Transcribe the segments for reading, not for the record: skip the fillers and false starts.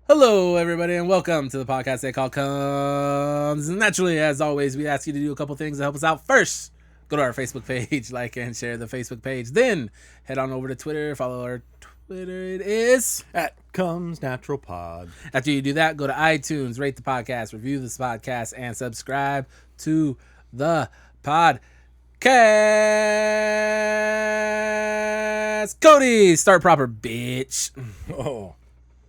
Hello, everybody, and welcome to the podcast they call Comes Naturally. As always, we ask you to do a couple things to help us out. First, go to our Facebook page, like and share the Facebook page. Then, head on over to Twitter, follow our Twitter. It is at Comes Natural Pod. After you do that, go to iTunes, rate the podcast, review this podcast, and subscribe to the podcast. Cody, start proper, bitch. Oh,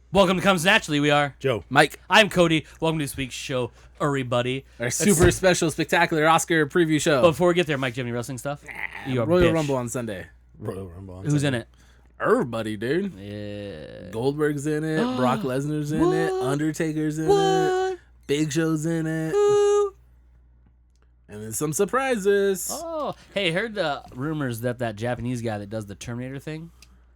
Welcome to Comes Naturally. We are Joe. Mike, I'm Cody. Welcome to this week's show, everybody. our super special, spectacular Oscar preview show. Before we get there, Mike, do you have any wrestling stuff? You are Royal bitch. Rumble on Sunday. Royal Rumble. Who's in it? Everybody, dude. Yeah. Goldberg's in it. Brock Lesnar's in it. Undertaker's in it. What? Big Show's in it. Who? And then some surprises. Oh, hey, heard the rumors that Japanese guy that does the Terminator thing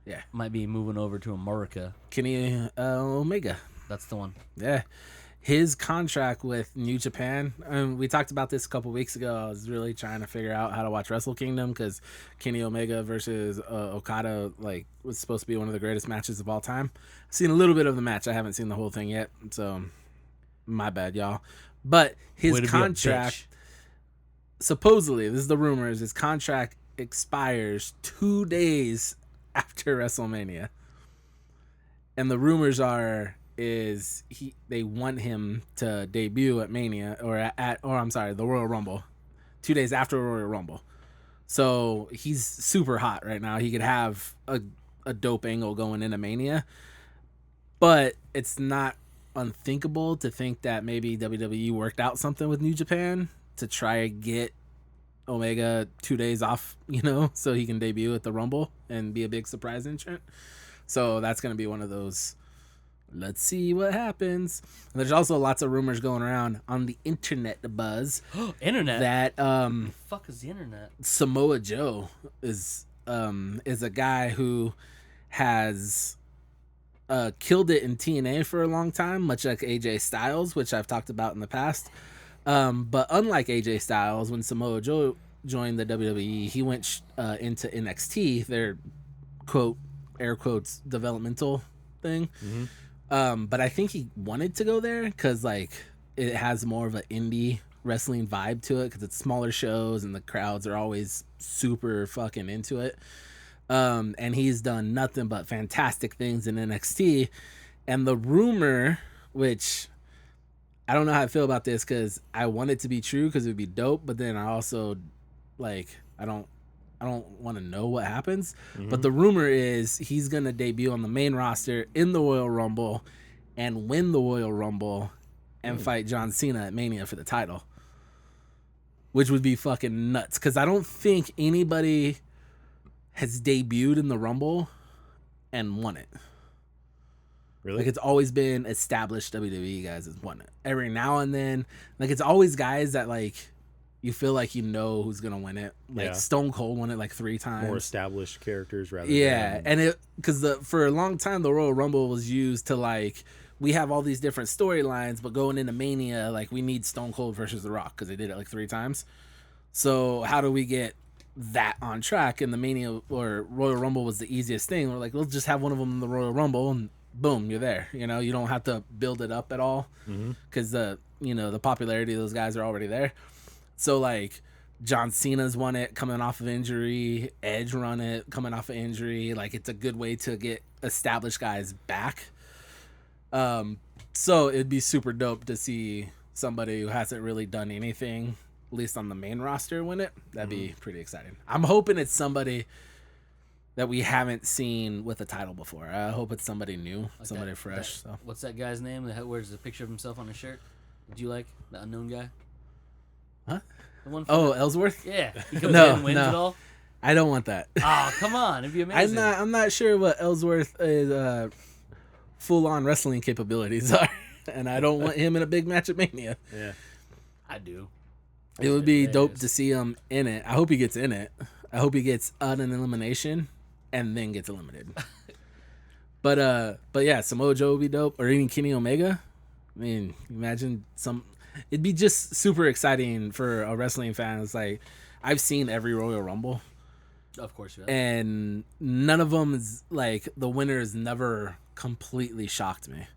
Yeah. might be moving over to America. Kenny Omega. That's the one. Yeah. His contract with New Japan, we talked about this a couple weeks ago. I was really trying to figure out how to watch Wrestle Kingdom because Kenny Omega versus Okada was supposed to be one of the greatest matches of all time. I've seen a little bit of the match. I haven't seen the whole thing yet, so my bad, y'all. But his Way to be a contract, supposedly, this is the rumors, his contract expires 2 days after WrestleMania. And the rumors they want him to debut at Mania or the Royal Rumble 2 days after Royal Rumble. So he's super hot right now. He could have a dope angle going into Mania, but it's not unthinkable to think that maybe WWE worked out something with New Japan to try to get Omega 2 days off, so he can debut at the Rumble and be a big surprise entrant. So that's going to be one of those, let's see what happens. And there's also lots of rumors going around on the internet, the buzz, Internet? that the fuck is the internet? Samoa Joe is a guy who has killed it in TNA for a long time, much like AJ Styles, which I've talked about in the past. But unlike AJ Styles, when Samoa Joe joined the WWE, he went into NXT, their quote, air quotes, developmental thing. Mm-hmm. But I think he wanted to go there because it has more of an indie wrestling vibe to it because it's smaller shows and the crowds are always super fucking into it. And he's done nothing but fantastic things in NXT. And the rumor, which I don't know how I feel about this because I want it to be true because it would be dope, but then I also I don't want to know what happens. Mm-hmm. But the rumor is he's gonna debut on the main roster in the Royal Rumble and win the Royal Rumble and fight John Cena at Mania for the title, which would be fucking nuts because I don't think anybody has debuted in the Rumble and won it. Really? It's always been established WWE guys has won it. Every now and then, it's always guys that you feel like who's gonna win it. Yeah. Stone Cold won it 3 times. More established characters rather Yeah, than... and for a long time the Royal Rumble was used to we have all these different storylines, but going into Mania we need Stone Cold versus The Rock because they did it 3 times. So how do we get that on track? And the Mania or Royal Rumble was the easiest thing. We're let's just have one of them in the Royal Rumble and boom, you're there. You don't have to build it up at all because the popularity of those guys are already there. So John Cena's won it coming off of injury. Edge run it coming off of injury. It's a good way to get established guys back. So it'd be super dope to see somebody who hasn't really done anything, at least on the main roster, win it. That'd be pretty exciting. I'm hoping it's somebody that we haven't seen with a title before. I hope it's somebody new, somebody fresh. So What's that guy's name that wears the picture of himself on his shirt? Did you like the unknown guy? Huh? The one from Ellsworth? Yeah. He comes No, in and wins no. it all? I don't want that. Oh, come on. It'd be amazing. I'm not sure what Ellsworth is full on wrestling capabilities are. And I don't want him in a big match at Mania. Yeah. I do. It would be dope to see him in it. I hope he gets in it. I hope he gets an elimination and then gets eliminated. But yeah, Samoa Joe would be dope, or even Kenny Omega. I mean, imagine it'd be just super exciting for a wrestling fan. It's I've seen every Royal Rumble. Of course you have. And none of them is the winner has never completely shocked me.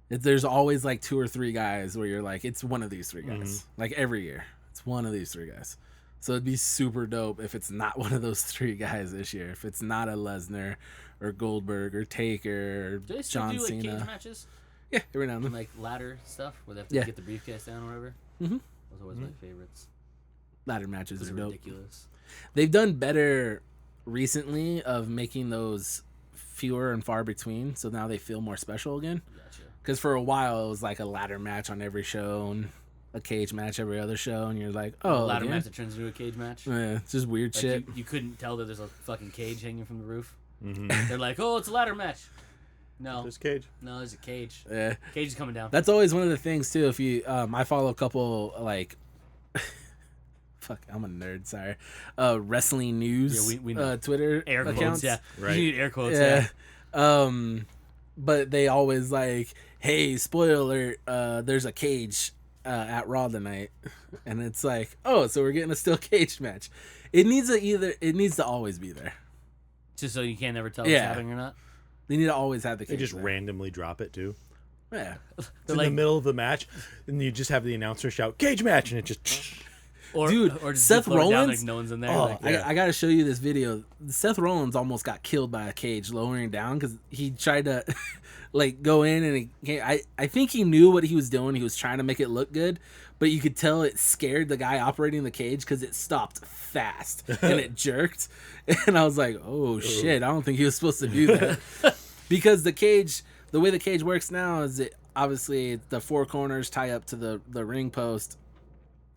There's always like 2 or 3 guys where you're like, it's one of these 3 guys. Mm-hmm. Like every year, it's one of these 3 guys. So it'd be super dope if it's not one of those 3 guys this year. If it's not a Lesnar or Goldberg or Taker or Do they still John do like Cena. cage matches? Yeah, every now and And then. like ladder stuff where they have to Yeah. get the briefcase down or whatever? Mhm. Those are always my favorites. Ladder matches Those are are dope. ridiculous. They've done better recently of making those fewer and far between, so now they feel more special again. Gotcha. Because for a while it was like a ladder match on every show and a cage match every other show, and you're like, oh, Ladder again? match that turns into a cage match. Yeah, it's just weird Like shit. you couldn't tell that there's a fucking cage hanging from the roof. Mm-hmm. They're like, oh, it's a ladder match. No, This cage. no, there's a cage. Yeah, Cage is coming down. that's always one of the things too. If you, I follow a couple like, fuck, I'm a nerd. Sorry, wrestling news. Yeah, we know. Twitter Air quotes, accounts. yeah. Right. You need air quotes, yeah. Yeah. But they always like, hey, spoiler alert, there's a cage at Raw tonight, and it's like, oh, so we're getting a steel cage match. It needs to always be there. Just so you can't ever tell if Yeah. it's happening or not. They need to always have the They cage. just there. randomly drop it too. Yeah. It's They're in like, the middle of the match, and you just have the announcer shout "cage match," and it just. or, Dude, or just Seth float down Rollins? like no one's in there. Oh, like, yeah. I got to show you this video. Seth Rollins almost got killed by a cage lowering down because he tried to like go in and I think he knew what he was doing. He was trying to make it look good, but you could tell it scared the guy operating the cage because it stopped fast and it jerked. And I was like, oh shit, I don't think he was supposed to do that. Because the way the cage works now is it obviously the 4 corners tie up to the ring post.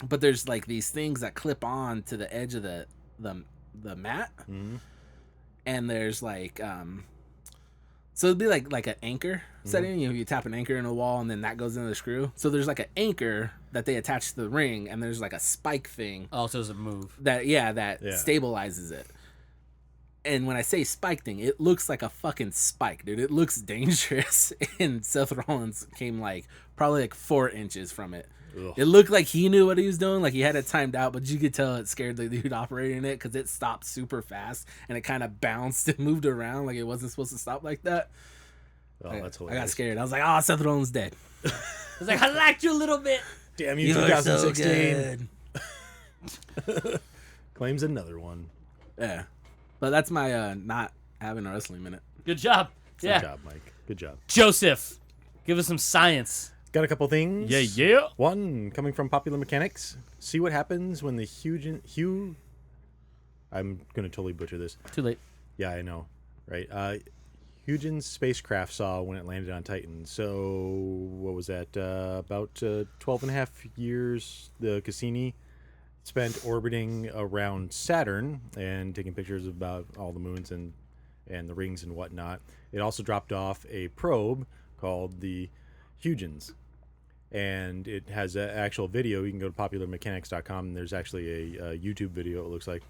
But there's like these things that clip on to the edge of the mat, and there's like so it'd be like an anchor setting. You tap an anchor in a wall, and then that goes into the screw. So there's like an anchor that they attach to the ring, and there's like a spike thing oh, so it's a move. that stabilizes it. And when I say spike thing, it looks like a fucking spike, dude. It looks dangerous. And Seth Rollins came like probably like 4 inches from it. Ugh. It looked like he knew what he was doing, like he had it timed out, but you could tell it scared the dude operating it because it stopped super fast and it kind of bounced and moved around like it wasn't supposed to stop like that. Oh, that's I got hilarious. scared. I was like, oh, Seth Rollins dead. I was like, I liked you a little bit. Damn you, You're so 2016 good. claims another one. Yeah. But that's my not having a wrestling minute. Good job. Yeah. Good job, Mike. Good job. Joseph, give us some science. Got a couple things. Yeah. One coming from Popular Mechanics. See what happens when the I'm gonna totally butcher this. Too late. Yeah, I know, right? Huygens spacecraft saw when it landed on Titan. So what was that? About 12 and a half years. The Cassini spent orbiting around Saturn and taking pictures about all the moons and the rings and whatnot. It also dropped off a probe called the Huygens, and it has an actual video. You can go to popularmechanics.com, and there's actually a YouTube video, it looks like,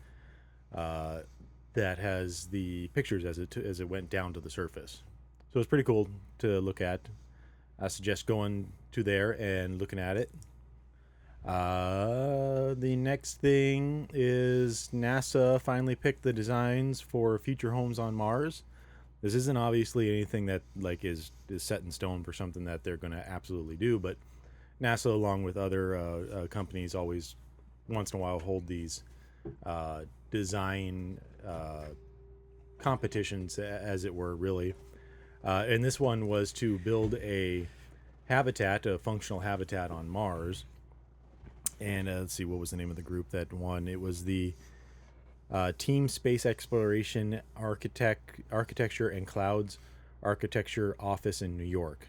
that has the pictures as it went down to the surface. So it's pretty cool to look at. I suggest going to there and looking at it. The next thing is NASA finally picked the designs for future homes on Mars. This isn't obviously anything that like is set in stone for something that they're going to absolutely do, but NASA, along with other companies, always once in a while hold these design competitions, as it were, really. And this one was to build a functional habitat on Mars. And let's see, what was the name of the group that won? It was the Team Space Exploration Architecture and Clouds Architecture Office in New York.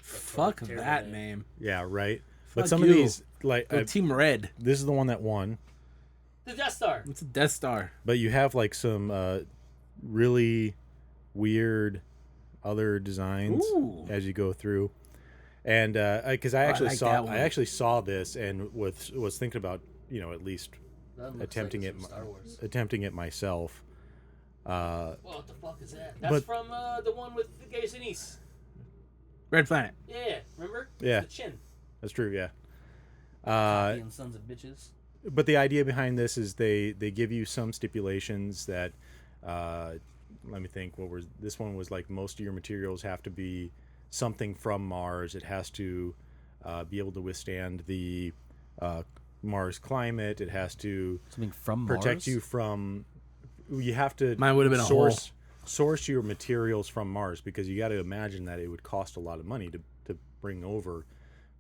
Fuck that name. Yeah, right. Fuck But some of you. these, like, Go Team Red. this is the one that won. The Death Star. It's a Death Star. But you have like some really weird other designs Ooh. as you go through. And because I like that one. actually saw this and was thinking about, at least attempting it myself. What the fuck is that? That's But- from the one with the Gay Sinise. Red Planet. Yeah, remember? Yeah. The chin. That's true, yeah. Being sons of bitches. But the idea behind this is they give you some stipulations that let me think, this one was like most of your materials have to be something from Mars. It has to be able to withstand the Mars climate. It has to Something from protect Mars? you from. You have to Mine would have been a source your materials from Mars, because you got to imagine that it would cost a lot of money to bring over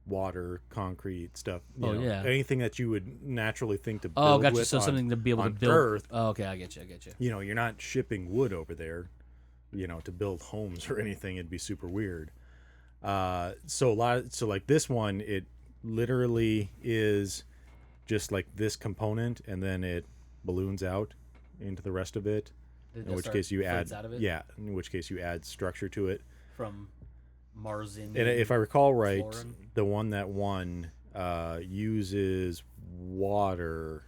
water, concrete, stuff. You know, yeah. anything that you would naturally think to build Oh, gotcha. with So on, something to be able to on build. Earth. Oh, okay, I get you. You know, you're not shipping wood over there, you know, to build homes or anything. It'd be super weird. So like this one, it literally is just like this component, and then it balloons out into the rest of it. In which case you add, in which case you add structure to it. From Marsian. And if I recall right, Florin? the one that won uses water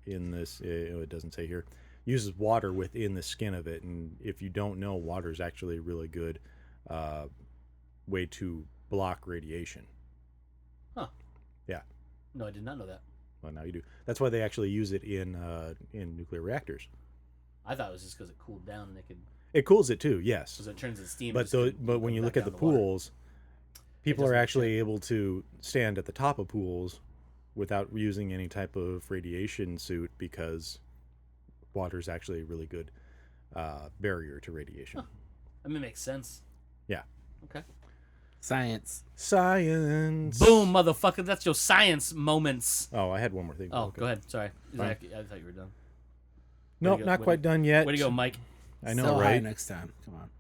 in this. It doesn't say here. Uses water within the skin of it, and if you don't know, water is actually a really good way to block radiation. Huh. Yeah. No, I did not know that. Well, now you do. That's why they actually use it in nuclear reactors. I thought it was just because it cooled down and it could. It cools it too, yes. Because it turns into steam. But when you look at the pools, people are actually able to stand at the top of pools without using any type of radiation suit, because water is actually a really good barrier to radiation. Huh. I mean, it makes sense. Yeah. Okay. Science. Boom, motherfucker. That's your science moments. Oh, I had one more thing. Oh, go ahead. Sorry. Fine. I thought you were done. Nope, not quite done yet. Way to go, Mike. I know, Sell high right? next time. Come on.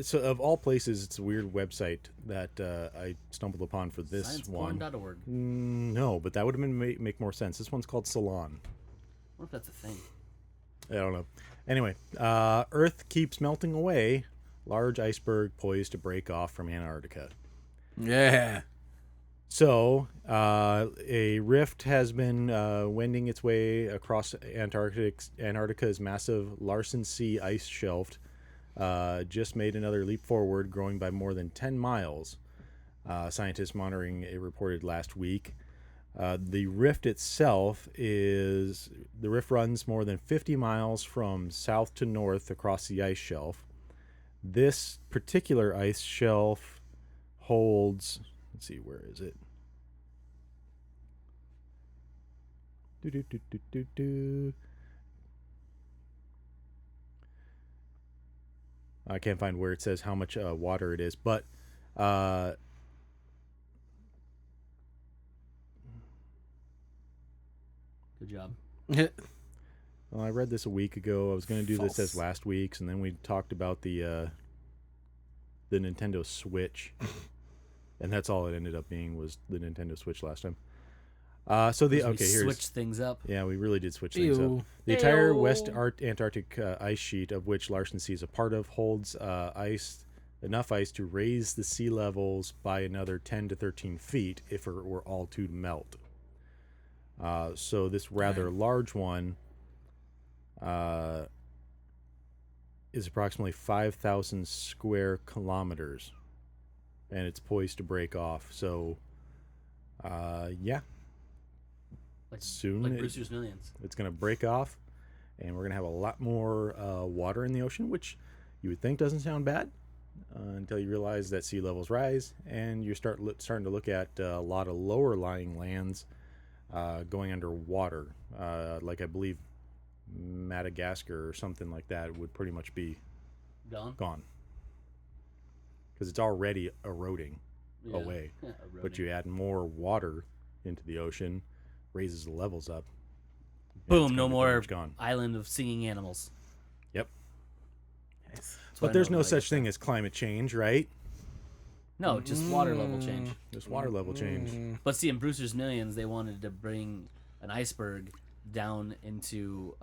So of all places, it's a weird website that I stumbled upon for this one. Scienceporn.org. No, but that would have been make more sense. This one's called Salon. What if that's a thing? I don't know. Anyway, Earth keeps melting away. Large iceberg poised to break off from Antarctica. Yeah. So, a rift has been wending its way across Antarctica's massive Larsen C ice shelf. Just made another leap forward, growing by more than 10 miles. Scientists monitoring it reported last week. The rift itself runs more than 50 miles from south to north across the ice shelf. This particular ice shelf holds, let's see, where is it? I can't find where it says how much water it is, but Good job. well, I read this a week ago. I was going to do this as False. last week's, and then we talked about the Nintendo Switch, and that's all it ended up being was the Nintendo Switch last time. Switch things up. Yeah, we really did switch things up. Ew. The entire Ew. West Antarctic ice sheet, of which Larsen C is a part of, holds enough ice to raise the sea levels by another 10 to 13 feet if it were all to melt. So this rather large one is approximately 5,000 square kilometers, and it's poised to break off. So, yeah. Soon Like Brewster's Millions. it's going to break off, and we're going to have a lot more water in the ocean, which you would think doesn't sound bad until you realize that sea levels rise, and you're starting to look at a lot of lower lying lands going underwater. Like I believe Madagascar or something like that would pretty much be gone because it's already eroding away. Yeah, But you add more water into the ocean, raises the levels up. Boom, no more gone. island of singing animals. Yep. Nice. But there's no such thing as climate change, right? No, just water level change. Just water level change. But see, in Brewster's Millions, they wanted to bring an iceberg down into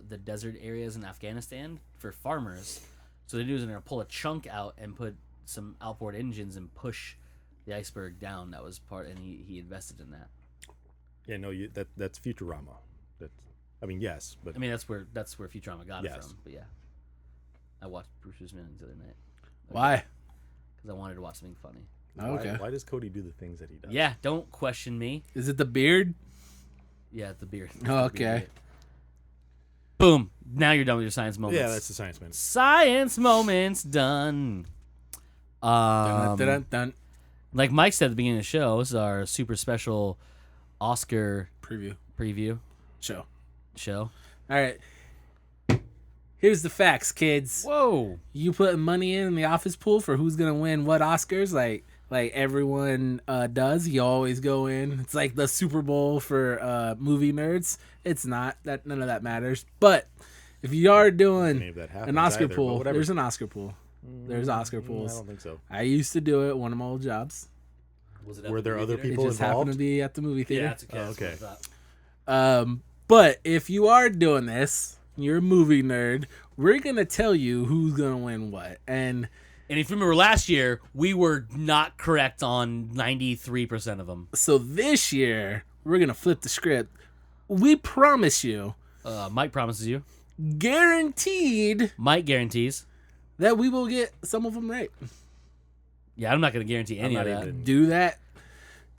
the desert areas in Afghanistan for farmers. So they do is they're going to pull a chunk out and put some outboard engines and push the iceberg down. That was part, and he invested in that. Yeah, no, that's Futurama. Yes, but I mean, that's where Futurama got it Yes. from. But yeah, I watched Brewster's Millions the other night. Why? Because I wanted to watch something funny. Okay. why does Cody do the things that he does? Yeah, don't question me. Is it the beard? Yeah, the beard. Oh, okay. Boom. Now you're done with your science moments. Yeah, that's the science man. Science moments done. Dun, dun, dun, dun. Like Mike said at the beginning of the show, this is our super special Oscar preview Show. show. All right. Here's the facts, kids. Whoa. You putting money in the office pool for who's gonna win what Oscars? Like everyone does. You always go in. It's like the Super Bowl for movie nerds. It's not. That none of that matters. But if you are doing Maybe that happens an Oscar either, but pool, whatever. there's an Oscar pool. There's Oscar I pools. don't think so. I used to do it. One of my old jobs. Was it Were there other It people just happened involved? to be at the movie theater. Yeah, it's okay. Oh, That's what okay. I thought. But if you are doing this, you're a movie nerd. We're gonna tell you who's gonna win what. And if you remember last year, we were not correct on 93% of them. so this year, we're gonna flip the script. We promise you, Mike promises you. guaranteed, Mike guarantees. that we will get some of them right. Yeah, I'm not going to guarantee any of not that. even- Do that.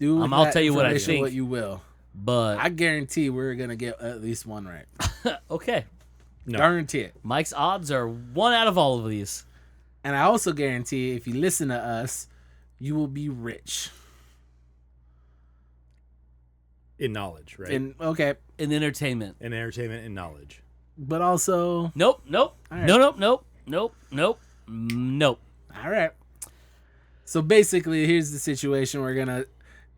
Do with I'll that tell you what I information think. what you will. But I guarantee we're gonna get at least one right. okay, No. Guarantee it. Mike's odds are 1 out of all of these. And I also guarantee if you listen to us, you will be rich. In knowledge, right? And okay, In entertainment. In entertainment and knowledge. but also Nope. All right. Nope. all right. So basically, here's the situation. We're gonna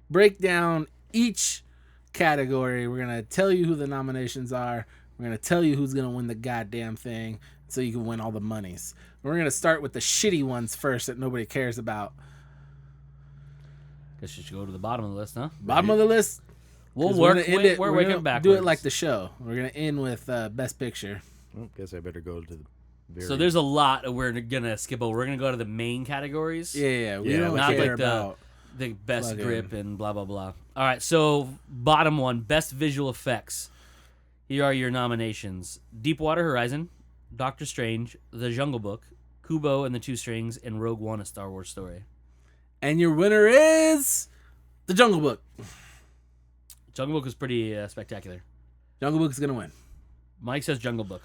break down each category. We're gonna tell you who the nominations are. We're gonna tell you who's gonna win the goddamn thing, so you can win all the monies. We're gonna start with the shitty ones first that nobody cares about. Guess you should go to the bottom of the list, huh? Bottom of the list. We'll 'cause work. gonna end We're we're working gonna backwards. Do it like the show. We're gonna end with Best Picture. Well, guess I better go to the very... So there's a lot that we're gonna skip over. We're gonna go to the main categories. Yeah. We Yeah, don't not care like the- about. The best Fucking- grip and blah blah blah. All right, so bottom one, best visual effects. Here are your nominations: Deepwater Horizon, Doctor Strange, The Jungle Book, Kubo and the Two Strings, and Rogue One: A Star Wars Story. And your winner is The Jungle Book. Jungle Book was pretty spectacular. Jungle Book is gonna win Mike says Jungle Book.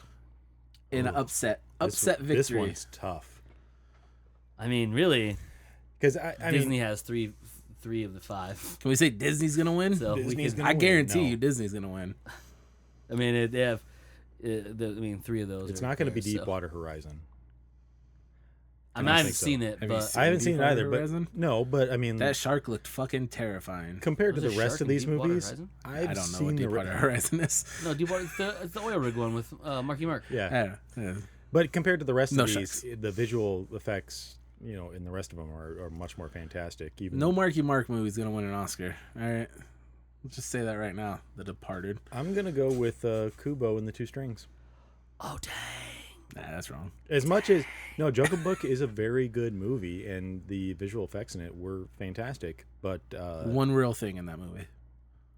in an upset victory. This one's tough. I mean, really, Because I Disney mean, has three of the 5. Can we say Disney's gonna win? So we Disney's could, gonna I win. guarantee No. you, Disney's gonna win. I mean, they have. 3 of those. it's are not going to be there, so. Deepwater Horizon. I mean, I I don't haven't think so. seen it, Have you but seen I haven't seen it Deepwater either, but Horizon? no, but I mean, That shark looked fucking terrifying. compared to Was the there a rest shark of in these Deepwater movies, Horizon? I I've don't know seen what the Deepwater Horizon is. no, Deepwater. It's the oil rig one with Marky Mark. yeah. Yeah. But compared to the rest No of these, sharks. the visual effects, in the rest of them are much more fantastic. Even No Marky Mark movie's gonna win an Oscar. All right, let's just say that right now. The Departed. I'm gonna go with Kubo and the Two Strings. Oh dang! Nah, that's wrong. As much as Jungle Book is a very good movie, and the visual effects in it were fantastic. But One real thing in that movie.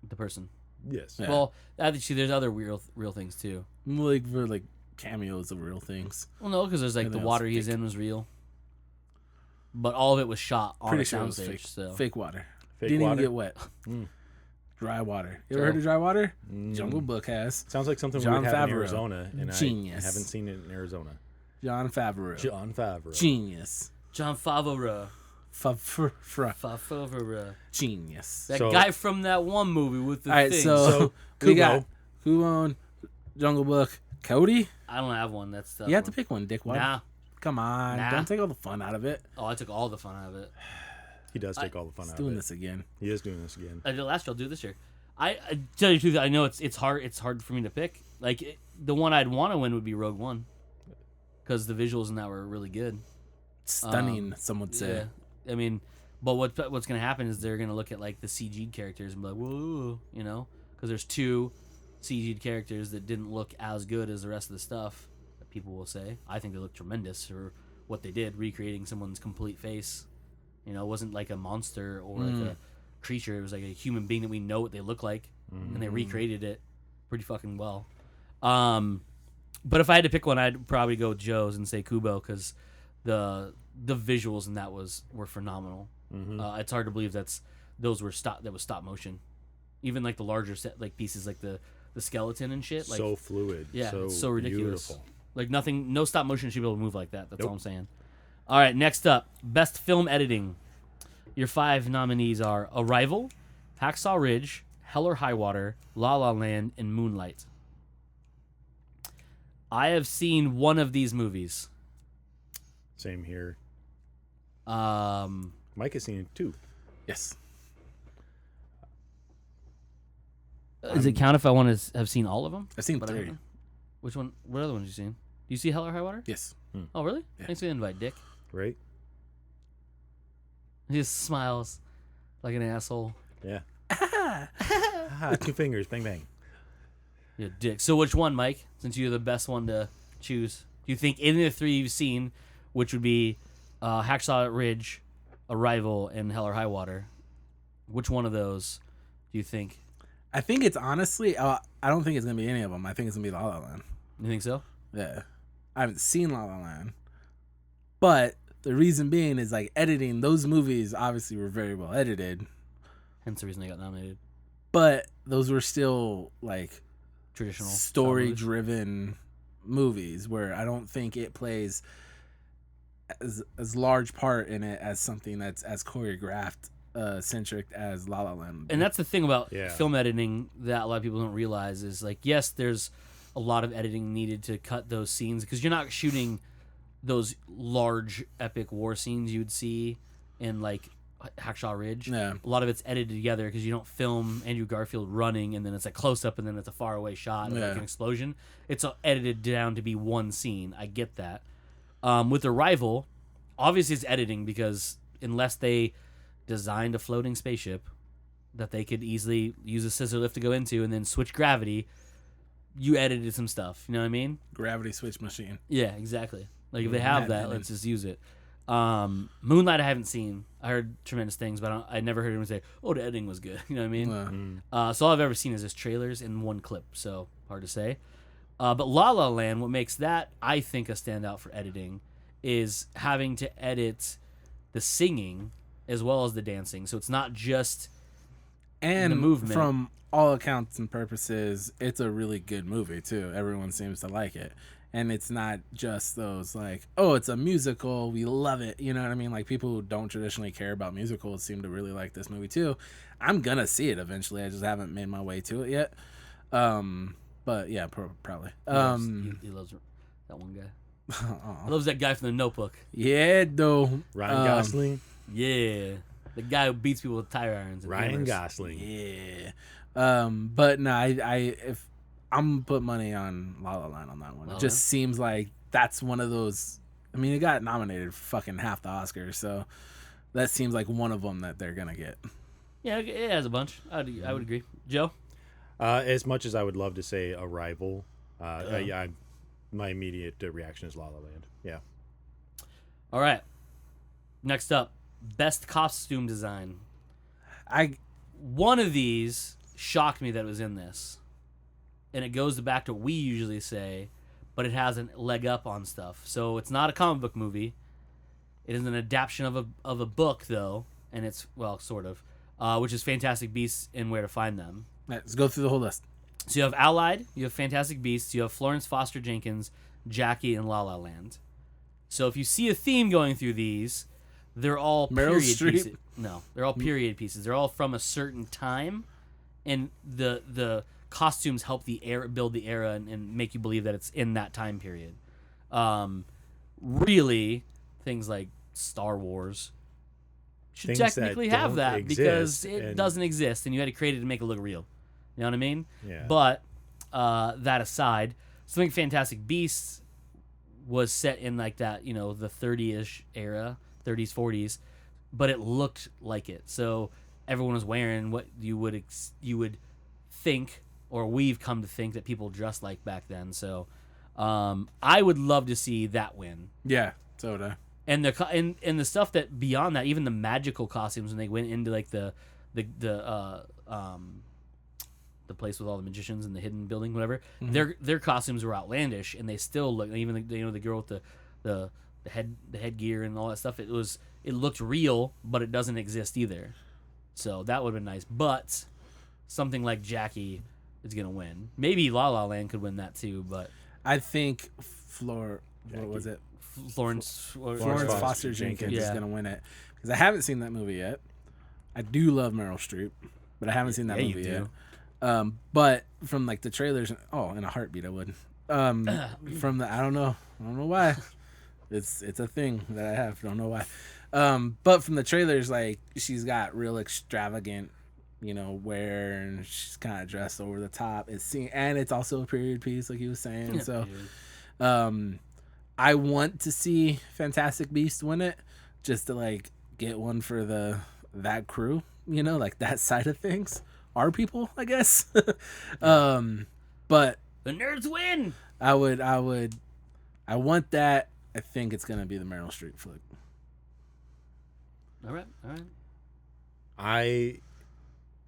The person. yes, Yeah. Well, actually, there's other real things too. Like for like cameos of real things. Well, no, because there's like the Everything water else he's fake. in was real, but all of it was shot on Pretty a sure it was soundstage. fake. So Fake water. Fake Didn't water? even get wet. Mm. Dry water. You ever heard of dry water? Mm. Jungle Book has. Sounds like something John we would have in Favreau. Arizona, and Genius. I haven't seen it in Arizona. John Favreau. John Favreau. Genius. John Favreau. Favreau. Genius. That So- guy from that one movie with the All right, thing. so we Kubo. got who owned Jungle Book? Cody? I don't have one. That's tough. You have to pick one, Dick. Why? Nah. Come on. Nah. Don't take all the fun out of it. Oh, I took all the fun out of it. He does take all the fun He's out doing of it. this again. He is doing this again. I did last year. I'll do it this year. I tell you the truth. I know it's hard. It's hard for me to pick. Like the one I'd want to win would be Rogue One, because the visuals in that were really good. Stunning, some would say. Yeah. I mean, but what's gonna happen is they're gonna look at like the CG characters and be like, whoa, because there's 2 CG characters that didn't look as good as the rest of the stuff. That people will say. I think they look tremendous for what they did, recreating someone's complete face. It wasn't like a monster or like a creature. It was like a human being that we know what they look like, and they recreated it pretty fucking well. But if I had to pick one, I'd probably go with Joe's and say Kubo, because the visuals in that were phenomenal. It's hard to believe that was stop motion. Even like the larger set like pieces, like the skeleton and shit. Like, so fluid. yeah, so, it's so ridiculous. Beautiful. Like no stop motion should be able to move like that. That's all I'm saying. All right, next up, best film editing. Your 5 nominees are Arrival, Hacksaw Ridge, Hell or High Water, La La Land, and Moonlight. I have seen one of these movies. Same here. Um, Mike has seen it too. Yes. Does it count if I want to have seen all of them? I've seen But I don't 3. know. Which one? What other ones have you seen? Do you see Hell or High Water? Yes. Oh, really? Yeah. Thanks for the invite, Dick. Right? He just smiles like an asshole. Yeah. 2 fingers, bang bang. Yeah, Dick. So which one, Mike? Since you're the best one to choose, do you think any of the 3 you've seen, which would be Hacksaw Ridge, Arrival, and Hell or High Water, which one of those do you think? I think it's honestly, I don't think it's going to be any of them. I think it's going to be La La Land. You think so? Yeah. I haven't seen La La Land. But the reason being is like editing, those movies obviously were very well edited. Hence the reason they got nominated. But those were still like Traditional story movies. driven movies where I don't think it plays as large part in it as something that's as choreographed centric as La La Land. And that's the thing about Yeah. film editing that a lot of people don't realize is like, yes, there's a lot of editing needed to cut those scenes because you're not shooting those large epic war scenes you'd see in like Hacksaw Ridge. Yeah. A lot of it's edited together because you don't film Andrew Garfield running and then it's a close up and then it's a far away shot of like Yeah. an explosion. It's all edited down to be one scene. I get that. With Arrival, obviously it's editing because unless they designed a floating spaceship that they could easily use a scissor lift to go into and then switch gravity, you edited some stuff. You know what I mean? Gravity switch machine. Yeah, exactly. Like if they have that, editing. let's just use it. Moonlight I haven't seen. I heard tremendous things, but I never heard anyone say, "Oh, the editing was good." You know what I mean? So all I've ever seen is just trailers in one clip. So hard to say. But La La Land, what makes that I think a standout for editing is having to edit the singing as well as the dancing. So it's not just And the movement. from all accounts and purposes, it's a really good movie too. Everyone seems to like it. And it's not just those like, oh, it's a musical, we love it. You know what I mean? Like people who don't traditionally care about musicals seem to really like this movie too. I'm gonna see it eventually. I just haven't made my way to it yet. But yeah, probably. he loves that one guy. He loves that guy from The Notebook. Yeah, though. Ryan Gosling. Yeah, the guy who beats people with tire irons. and Ryan hammers. Gosling. Yeah. But no, if I'm gonna put money on La La Land on that one. La It La just Land? seems like that's one of those. I mean, it got nominated for fucking half the Oscars, so that seems like one of them that they're gonna get. Yeah, it has a bunch. I would agree. Joe? As much as I would love to say Arrival, yeah, my immediate reaction is La La Land. Yeah. All right. Next up, best costume design. One of these shocked me that it was in this. And it goes back to what we usually say, but it has a leg up on stuff. So it's not a comic book movie. It is an adaptation of a book, though, and it's, well, sort of, which is Fantastic Beasts and Where to Find Them. Let's go through the whole list. So you have Allied, you have Fantastic Beasts, you have Florence Foster Jenkins, Jackie, and La La Land. So if you see a theme going through these, they're all Meryl period Streep? pieces. No, they're all period pieces. They're all from a certain time, and the costumes help the era, build the era, and make you believe that it's in that time period. Really, things like Star Wars should Things that technically have don't that because exist, it and- doesn't exist, and you had to create it to make it look real. You know what I mean? Yeah. But that aside, something Fantastic Beasts was set in like that, you know, the 30-ish era, 30s, 40s, but it looked like it. So everyone was wearing what you would think, or we've come to think that people dressed like back then. So I would love to see that win. Yeah, so would I. And the stuff that beyond that, even the magical costumes when they went into like the place with all the magicians and the hidden building, whatever, their costumes were outlandish, and they still look. Even the girl with the headgear and all that stuff. It looked real, but it doesn't exist either. So that would have been nice. But something like Jackie is gonna win. Maybe La La Land could win that too. But I think what was it? Florence Florence Foster Foster Jenkins Jenkins. is gonna win it because I haven't seen that movie yet. I do love Meryl Streep, but I haven't seen that movie yet. But from like the trailers, in a heartbeat I would. From the I don't know why. It's a thing that I have. Don't know why. But from the trailers, like she's got real extravagant, wear, and she's kind of dressed over the top. And it's also a period piece, like he was saying. So, I want to see Fantastic Beast win it, just to like get one for that crew, like that side of things. Our people, I guess. But the nerds win. I want that. I think it's gonna be the Meryl Streep flick. All right. I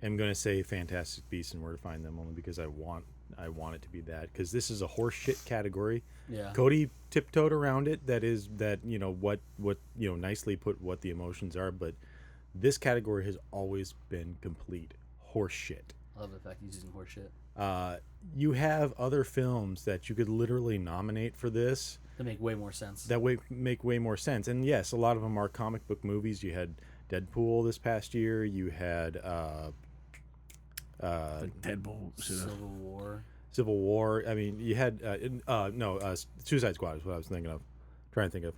am going to say Fantastic Beasts and Where to Find Them only because I want it to be that, because this is a horse shit category. Yeah. Cody tiptoed around it. That what nicely put what the emotions are, but this category has always been complete horse shit. I love the fact he's using horse shit. You have other films that you could literally nominate for this That make way more sense. make way more sense. And yes, a lot of them are comic book movies. You had Deadpool this past year. You had Deadpool, Civil War. I mean, you had Suicide Squad is what I was trying to think of.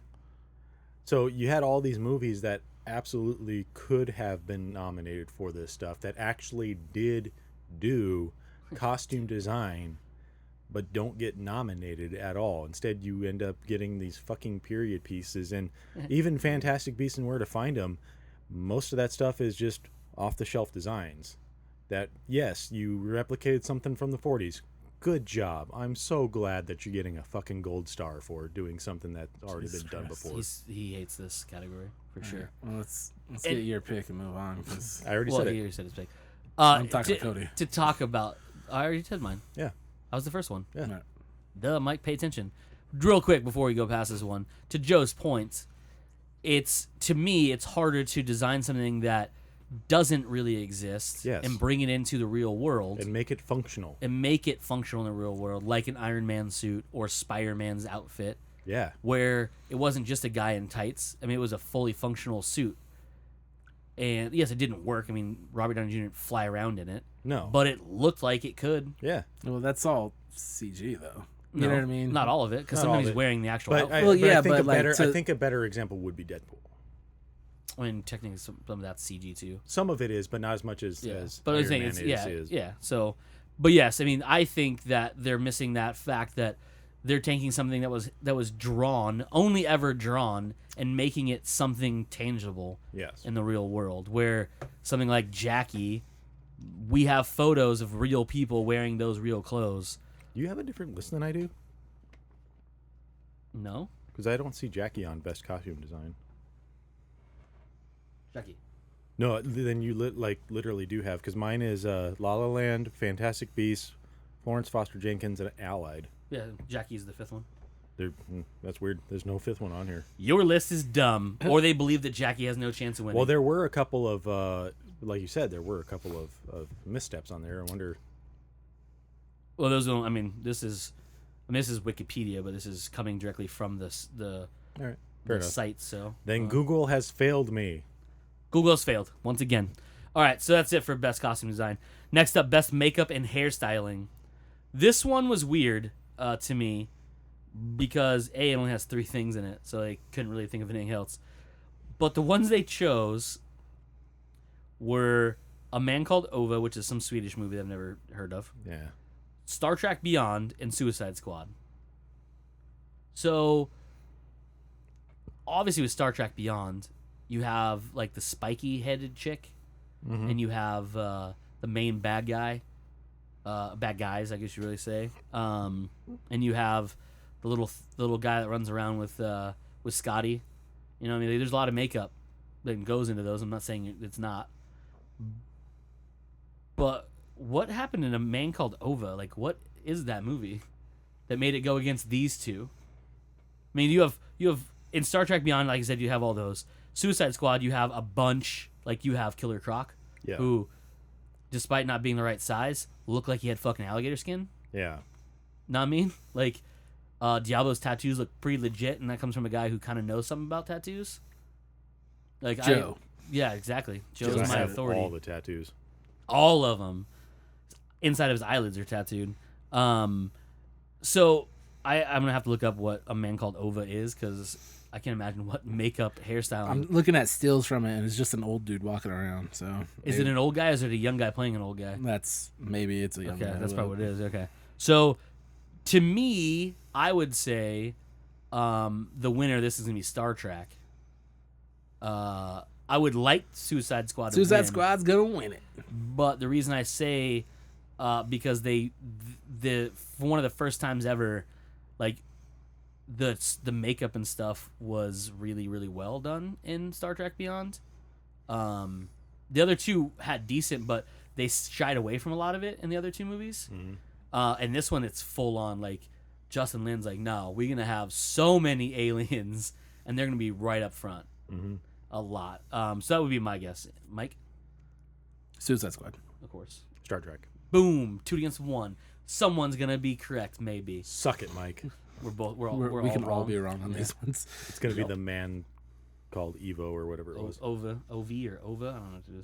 So you had all these movies that absolutely could have been nominated for this stuff, that actually did do costume design, but don't get nominated at all. Instead, you end up getting these fucking period pieces. And even Fantastic Beasts and Where to Find Them, most of that stuff is just off-the-shelf designs. That, yes, you replicated something from the 40s. Good job. I'm so glad that you're getting a fucking gold star for doing something that's already been done before. He hates this category, for sure. Well, let's get your pick and move on. Cause I already He said it. already said his pick. I'm talking to Cody. To talk about... I already said mine. Yeah. I was the first one. Yeah. Right. Duh, Mike, pay attention. Real quick before we go past this one, to Joe's point, to me, it's harder to design something that doesn't really exist and bring it into the real world. And make it functional. And make it functional in the real world, like an Iron Man suit or Spider-Man's outfit. Yeah. Where it wasn't just a guy in tights. I mean, it was a fully functional suit. And yes, it didn't work. I mean, Robert Downey Jr. didn't fly around in it. No. But it looked like it could. Yeah. Well, that's all CG though. You know what I mean? Not all of it, because somebody's wearing the actual outfit. I think a better example would be Deadpool. I mean, technically, some of that's CG too. Some of it is, but not as much as but Iron Man is. Yeah. So, but yes, I mean, I think that they're missing that fact that they're taking something that was drawn, only ever drawn, and making it something tangible. Yes. In the real world, where something like Jackie, we have photos of real people wearing those real clothes. Do you have a different list than I do? No, because I don't see Jackie on Best Costume Design. Jackie. No, then you literally do have, because mine is La La Land, Fantastic Beasts, Florence Foster Jenkins, and Allied. Yeah, Jackie's the fifth one. That's weird. There's no fifth one on here. Your list is dumb, or they believe that Jackie has no chance of winning. Well, there were a couple of, like you said, there were a couple of missteps on there. I wonder. Well, those don't. I mean, this is Wikipedia, but this is coming directly from the All right, fair enough. site. So then Google has failed me. Google has failed once again. All right, so that's it for best costume design. Next up, best makeup and hairstyling. This one was weird to me because it only has 3 things in it, so I couldn't really think of anything else. But the ones they chose were A Man Called Ova, which is some Swedish movie that I've never heard of. Yeah. Star Trek Beyond, and Suicide Squad. So, obviously with Star Trek Beyond, you have like the spiky-headed chick, and you have the main bad guy, bad guys, I guess you really say, and you have the little guy that runs around with Scotty. You know what I mean? There's a lot of makeup that goes into those. I'm not saying it's not, but what happened in A Man Called Ova? Like, what is that movie that made it go against these two? I mean, you have in Star Trek Beyond, like I said, you have all those. Suicide Squad, you have a bunch. Like, you have Killer Croc, who, despite not being the right size, looked like he had fucking alligator skin. Yeah. Know what I mean? Like, Diablo's tattoos look pretty legit, and that comes from a guy who kind of knows something about tattoos. Like Joe. Yeah, exactly. Joe's Just my have authority. all the tattoos. All of them. Inside of his eyelids are tattooed. So I'm gonna have to look up what a man called Ova is, because I can't imagine what makeup hairstyle. I'm looking at stills from it, and it's just an old dude walking around. So Is it an old guy, or is it a young guy playing an old guy? maybe it's a young Okay, guy. that's probably what it is. Okay, so to me, I would say the winner. This is gonna be Star Trek. I would like Suicide Squad. To Suicide win, Squad's gonna win it. but the reason I say because the for one of the first times ever, like the makeup and stuff was really really well done in Star Trek Beyond. The other two had decent, but they shied away from a lot of it in the other two movies. And this one, it's full on. Like Justin Lin's like, no, we're gonna have so many aliens, and they're gonna be right up front. A lot. So that would be my guess. Mike, Suicide Squad. of course. Star Trek. Boom, 2 against 1. Someone's gonna be correct, maybe. Suck it, Mike. We're all We all can wrong. all be wrong on these ones. It's gonna be the man called Evo or whatever it was. Ova, or Ova, I don't know what it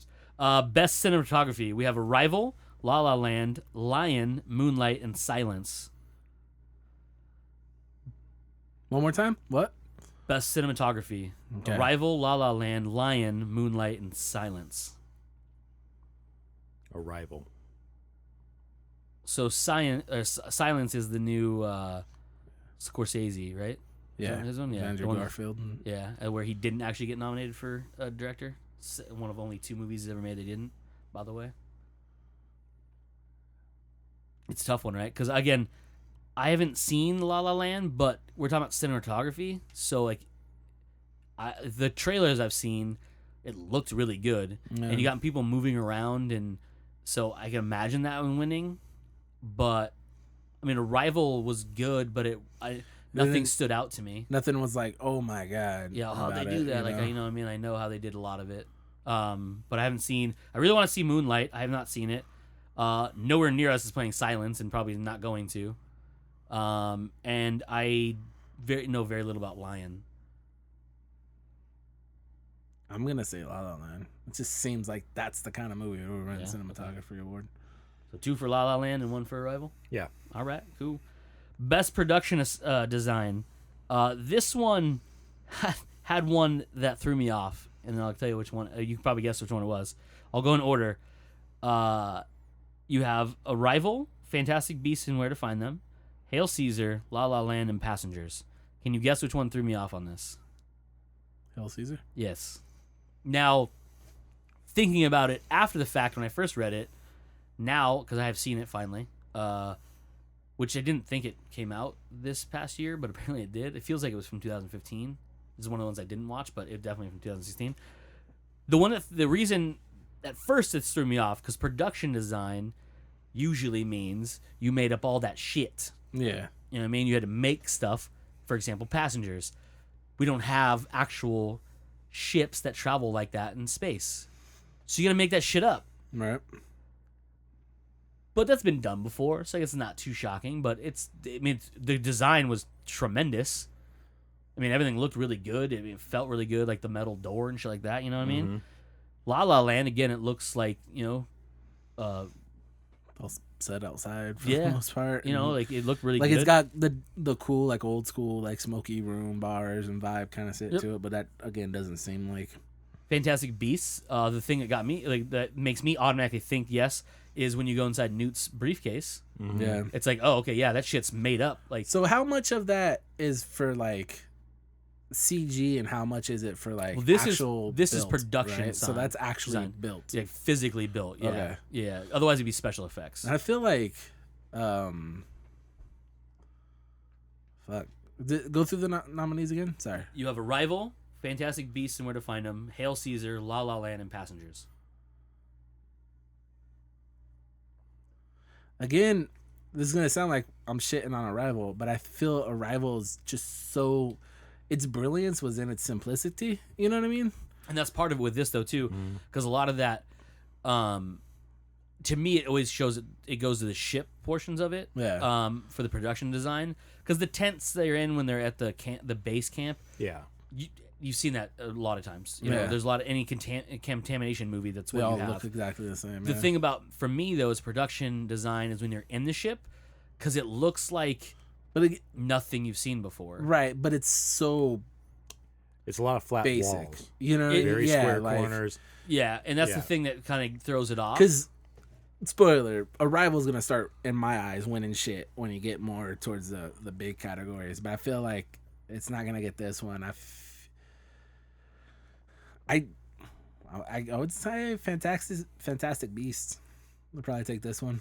is. Best cinematography. We have Arrival, La La Land, Lion, Moonlight, and Silence. One more time. What? Best cinematography. Okay. Arrival, La La Land, Lion, Moonlight, and Silence. Arrival. So Silence is the new Scorsese, right? Yeah. His one? Yeah. Andrew The one- Garfield. Yeah, where he didn't actually get nominated for a director. One of only 2 movies he's ever made they didn't, by the way. It's a tough one, right? Because, again, I haven't seen La La Land, but we're talking about cinematography. So, like, the trailers I've seen, it looked really good. Yeah. And you got people moving around, and so I can imagine that one winning. But, I mean, Arrival was good, but nothing stood out to me. Nothing was like, oh my god. Yeah, how they about do it, that, you like know? you know what I mean. I know how they did a lot of it, but I haven't seen. I really want to see Moonlight. I have not seen it. Nowhere Near Us is playing Silence, and probably not going to. And I know very little about Lion. I'm gonna say La La Land. It just seems like that's the kind of movie that would win Yeah, cinematography award. So 2 for La La Land and 1 for Arrival. Yeah. All right, cool. Best production design. This one had one that threw me off, and I'll tell you which one. You can probably guess which one it was. I'll go in order. You have Arrival, Fantastic Beasts and Where to Find Them, Hail Caesar, La La Land, and Passengers. Can you guess which one threw me off on this? Hail Caesar. Yes. Now, thinking about it after the fact when I first read it, now, because I have seen it finally, which I didn't think it came out this past year, but apparently it did. It feels like it was from 2015. This is one of the ones I didn't watch, but it definitely from 2016. The reason at first it threw me off, because production design usually means you made up all that shit. Yeah. You know what I mean? You had to make stuff. For example, Passengers. We don't have actual ships that travel like that in space. So you got to make that shit up. Right. But that's been done before, so I guess it's not too shocking. But the design was tremendous. I mean, everything looked really good. It felt really good, like the metal door and shit like that. You know what I mean? La La Land, again, it looks like, All set outside for Yeah. the most part. like it looked really like good. it's got the cool, like old school, like smoky room bars and vibe kind of sit Yep. to it, but that again doesn't seem like. Fantastic Beasts. The thing that got me, like that makes me automatically think yes, is when you go inside Newt's briefcase. Yeah. It's like, oh, okay, yeah, that shit's made up. Like, So how much of that is for like CG and how much is it for like Well, this is- actual this is built, production right? So design. that's actually Design. built. like physically built. Yeah, Okay. yeah. Otherwise, it'd be special effects. And I feel like fuck. Go through the nominees again. Sorry. You have Arrival, Fantastic Beasts and Where to Find Them, Hail Caesar, La La Land, and Passengers. Again, this is gonna sound like I'm shitting on Arrival, but I feel Arrival is just so. Its brilliance was in its simplicity. You know what I mean? And that's part of it with this though too, because a lot of that to me, it always shows it goes to the ship portions of it. Yeah. For the production design, because the tents they're in when they're at the base camp. Yeah. You've seen that a lot of times. You know, Yeah. there's a lot of any contamination movie that's They what all you have. look exactly the same. The thing about for me though is production design is when you're in the ship, because it looks like nothing you've seen before. right, but it's so It's a lot of flat basic. walls. You know, Very yeah, square like, corners. Yeah, and that's Yeah. the thing that kind of throws it off. Because, spoiler, Arrival's gonna start, in my eyes, winning shit when you get more towards the big categories. But I feel like it's not gonna get this one. I would say Fantastic Beasts would probably take this one.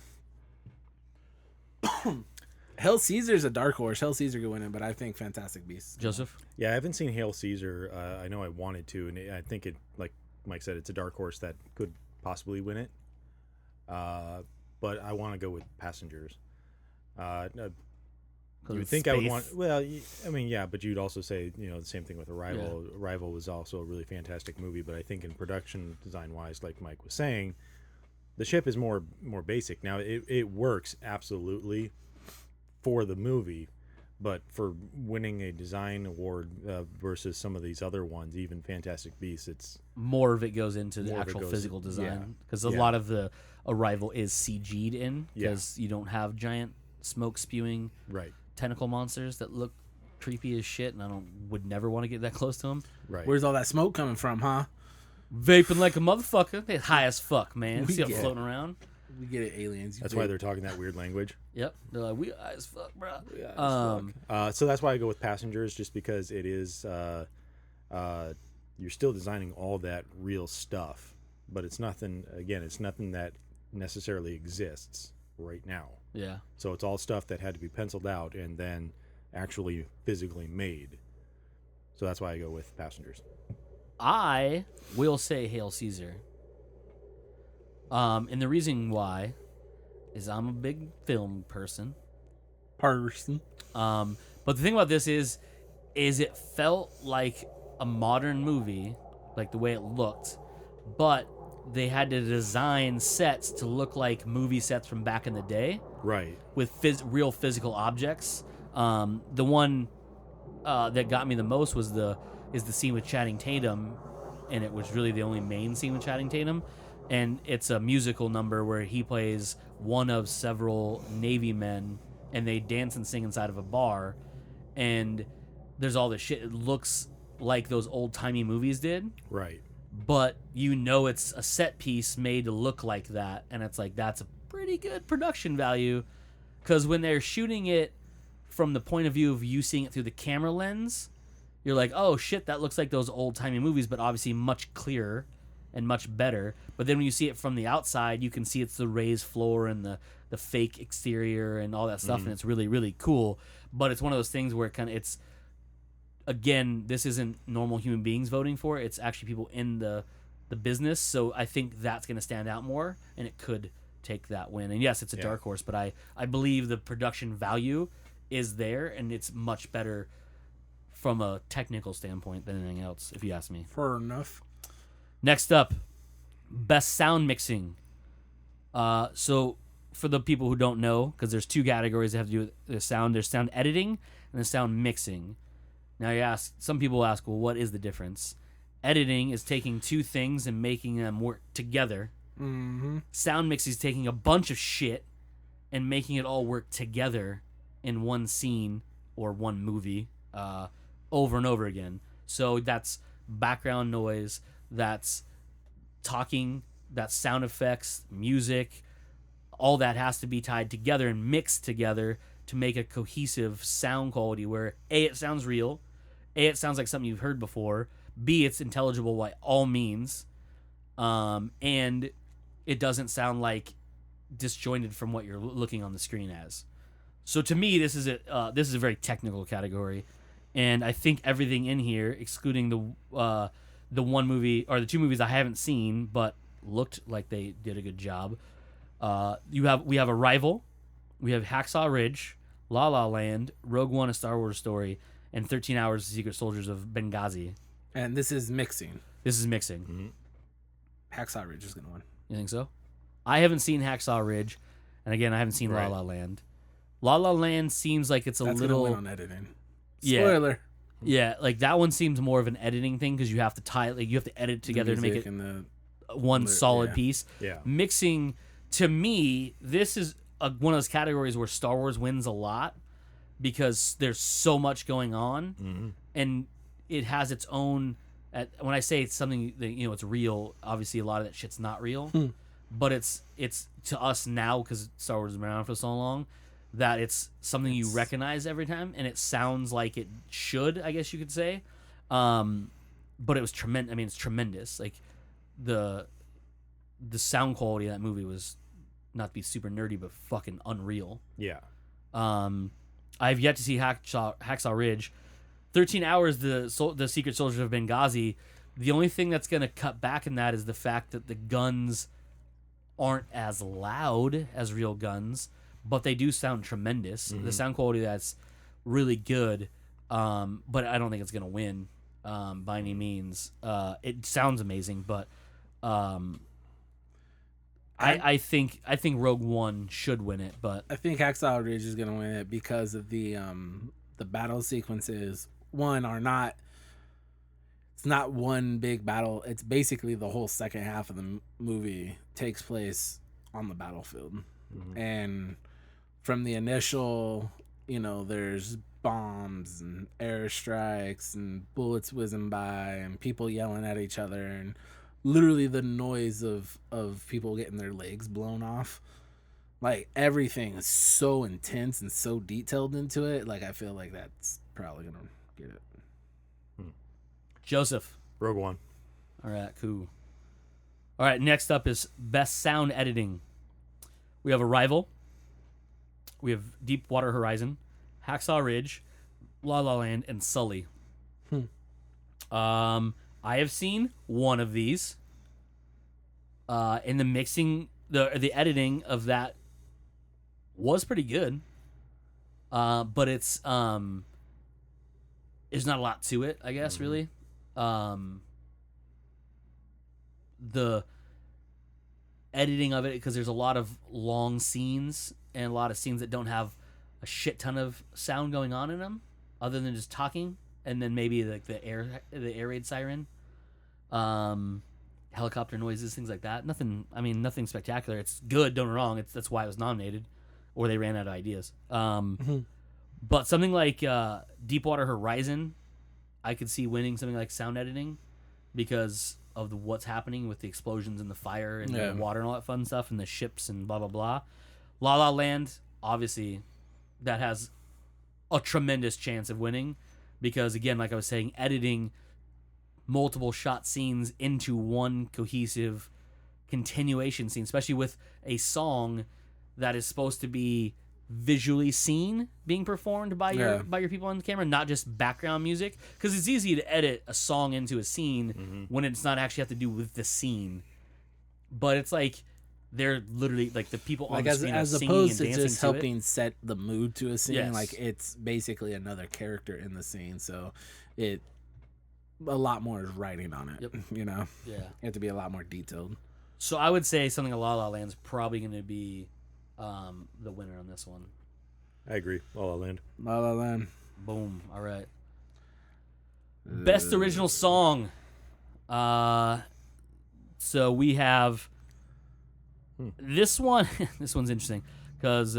Hell Caesar's a dark horse. Hell Caesar could win it, but I think Fantastic Beasts. Joseph. Yeah, I haven't seen Hail Caesar. I know I wanted to, and I think it, like Mike said, it's a dark horse that could possibly win it. But I want to go with Passengers. You would think I would want. Well, I mean, yeah, but you'd also say, you know, the same thing with Arrival. Yeah. Arrival was also a really fantastic movie, but I think in production design wise, like Mike was saying, the ship is more basic. Now it works absolutely for the movie, but for winning a design award versus some of these other ones, even Fantastic Beasts, it's more of it goes into the actual physical design, because a lot of the Arrival is CG'd in, because you don't have giant smoke spewing tentacle monsters that look creepy as shit, and I would never want to get that close to them. Right. Where's all that smoke coming from, huh? Vaping like a motherfucker. They're high as fuck, man. See them floating around. We get it, aliens. That's why they're talking that weird language. Yep. They're like, we high as fuck, bro. So that's why I go with Passengers, just because it is you're still designing all that real stuff, but it's nothing. Again, it's nothing that necessarily exists right now. Yeah. So it's all stuff that had to be penciled out and then actually physically made. So that's why I go with Passengers. I will say Hail Caesar. And the reason why is I'm a big film person. But the thing about this is it felt like a modern movie, like the way it looked, but they had to design sets to look like movie sets from back in the day. Right. With real physical objects. The one that got me the most was the scene with Channing Tatum, and it was really the only main scene with Channing Tatum. And it's a musical number where he plays one of several Navy men, and they dance and sing inside of a bar. And there's all this shit. It looks like those old-timey movies did. Right. But you know it's a set piece made to look like that. And it's like, that's a pretty good production value. Because when they're shooting it from the point of view of you seeing it through the camera lens, you're like, oh, shit, that looks like those old-timey movies, but obviously much clearer and much better. But then when you see it from the outside, you can see it's the raised floor and the fake exterior and all that stuff, and it's really, really cool. But it's one of those things where it's again, this isn't normal human beings voting for it. It's actually people in the business. So I think that's going to stand out more, and it could take that win. And yes, it's a dark horse, but I believe the production value is there, and it's much better from a technical standpoint than anything else, if you ask me. Fair enough. Next up, best sound mixing. So for the people who don't know, because there's two categories that have to do with the sound. There's sound editing and there's sound mixing. Now some people ask, well, what is the difference? Editing is taking two things and making them work together. Mm-hmm. Sound mixing is taking a bunch of shit and making it all work together in one scene or one movie over and over again. So that's background noise, that's talking, that's sound effects, music. All that has to be tied together and mixed together to make a cohesive sound quality where A, it sounds real, A, it sounds like something you've heard before, B, it's intelligible by all means, and it doesn't sound like disjointed from what you're looking on the screen as. So to me, this is a very technical category, and I think everything in here, excluding the one movie or the two movies I haven't seen but looked like they did a good job. We have Arrival, we have Hacksaw Ridge, La La Land, Rogue One: A Star Wars Story, and 13 Hours: The Secret Soldiers of Benghazi. And this is mixing. This is mixing. Mm-hmm. Hacksaw Ridge is gonna win. You think so? I haven't seen Hacksaw Ridge, and again, I haven't seen Right. La La Land. La La Land seems like it's a That's little gonna win on editing. Yeah. Spoiler. Yeah, like that one seems more of an editing thing because you have to tie, like you have to edit together to make it And the one solid yeah. piece. Yeah. Mixing, to me, this is one of those categories where Star Wars wins a lot because there's so much going on, and it has its own. When I say it's something that it's real, obviously a lot of that shit's not real, but it's to us now because Star Wars has been around for so long that it's something you recognize every time, and it sounds like it should, I guess you could say. But it was tremendous. I mean, it's tremendous. Like the sound quality of that movie was, not to be super nerdy, but fucking unreal. Yeah. I've yet to see Hacksaw Ridge. 13 hours, the Secret Soldiers of Benghazi. The only thing that's going to cut back in that is the fact that the guns aren't as loud as real guns, but they do sound tremendous. The sound quality that's really good, but I don't think it's going to win by any means. It sounds amazing, but I think Rogue One should win it, but I think Hacksaw Ridge is gonna win it because of the battle sequences. It's not one big battle. It's basically the whole second half of the movie takes place on the battlefield, and from the initial, there's bombs and airstrikes and bullets whizzing by and people yelling at each other and literally the noise of people getting their legs blown off. Like, everything is so intense and so detailed into it. Like, I feel like that's probably gonna get it. Joseph. Rogue One. All right, cool. All right, next up is Best Sound Editing. We have Arrival. We have Deepwater Horizon, Hacksaw Ridge, La La Land, and Sully. I have seen one of these. And the mixing, the editing of that was pretty good. But there's not a lot to it, I guess, really. The editing of it, because there's a lot of long scenes and a lot of scenes that don't have a shit ton of sound going on in them, other than just talking, and then maybe like the air raid siren, helicopter noises, things like that. Nothing spectacular. It's good, don't get me wrong. That's why it was nominated, or they ran out of ideas. But something like Deepwater Horizon, I could see winning something like sound editing because of what's happening with the explosions and the fire and the water and all that fun stuff and the ships and blah, blah, blah. La La Land, obviously, that has a tremendous chance of winning because, again, like I was saying, editing multiple shot scenes into one cohesive continuation scene, especially with a song that is supposed to be visually seen being performed by your people on the camera, not just background music, because it's easy to edit a song into a scene when it's not actually have to do with the scene, but it's like they're literally like the people on the screen as are singing opposed and to dancing just to helping set the mood to a scene. Yes. Like, it's basically another character in the scene, so a lot more is writing on it. Yep. You Yeah. have to be a lot more detailed. So I would say something like La La Land's probably going to be the winner on this one. I agree. La La Land. La La Land. Boom. All right. Best original song. So we have this one. This one's interesting because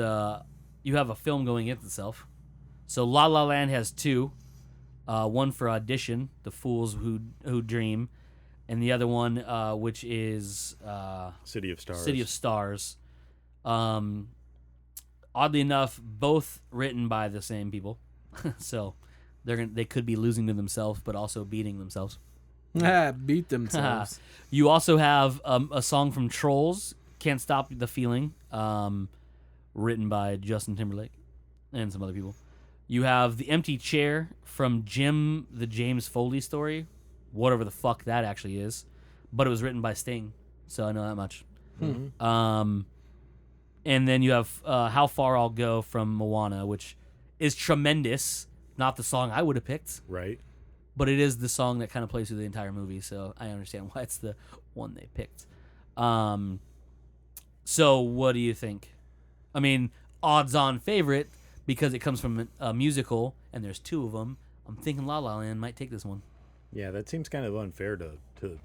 you have a film going into itself. So La La Land has two. One for Audition, The Fools Who Dream, and the other one, which is City of Stars. City of Stars. Oddly enough, both written by the same people, so they could be losing to themselves, but also beating themselves. Beat themselves. You also have a song from Trolls, "Can't Stop the Feeling," written by Justin Timberlake and some other people. You have "The Empty Chair" from Jim the James Foley Story, whatever the fuck that actually is, but it was written by Sting, so I know that much. And then you have "How Far I'll Go" from Moana, which is tremendous. Not the song I would have picked, Right. but it is the song that kind of plays through the entire movie, so I understand why it's the one they picked. So what do you think? I mean, odds-on favorite because it comes from a musical and there's two of them. I'm thinking La La Land might take this one. Yeah, that seems kind of unfair to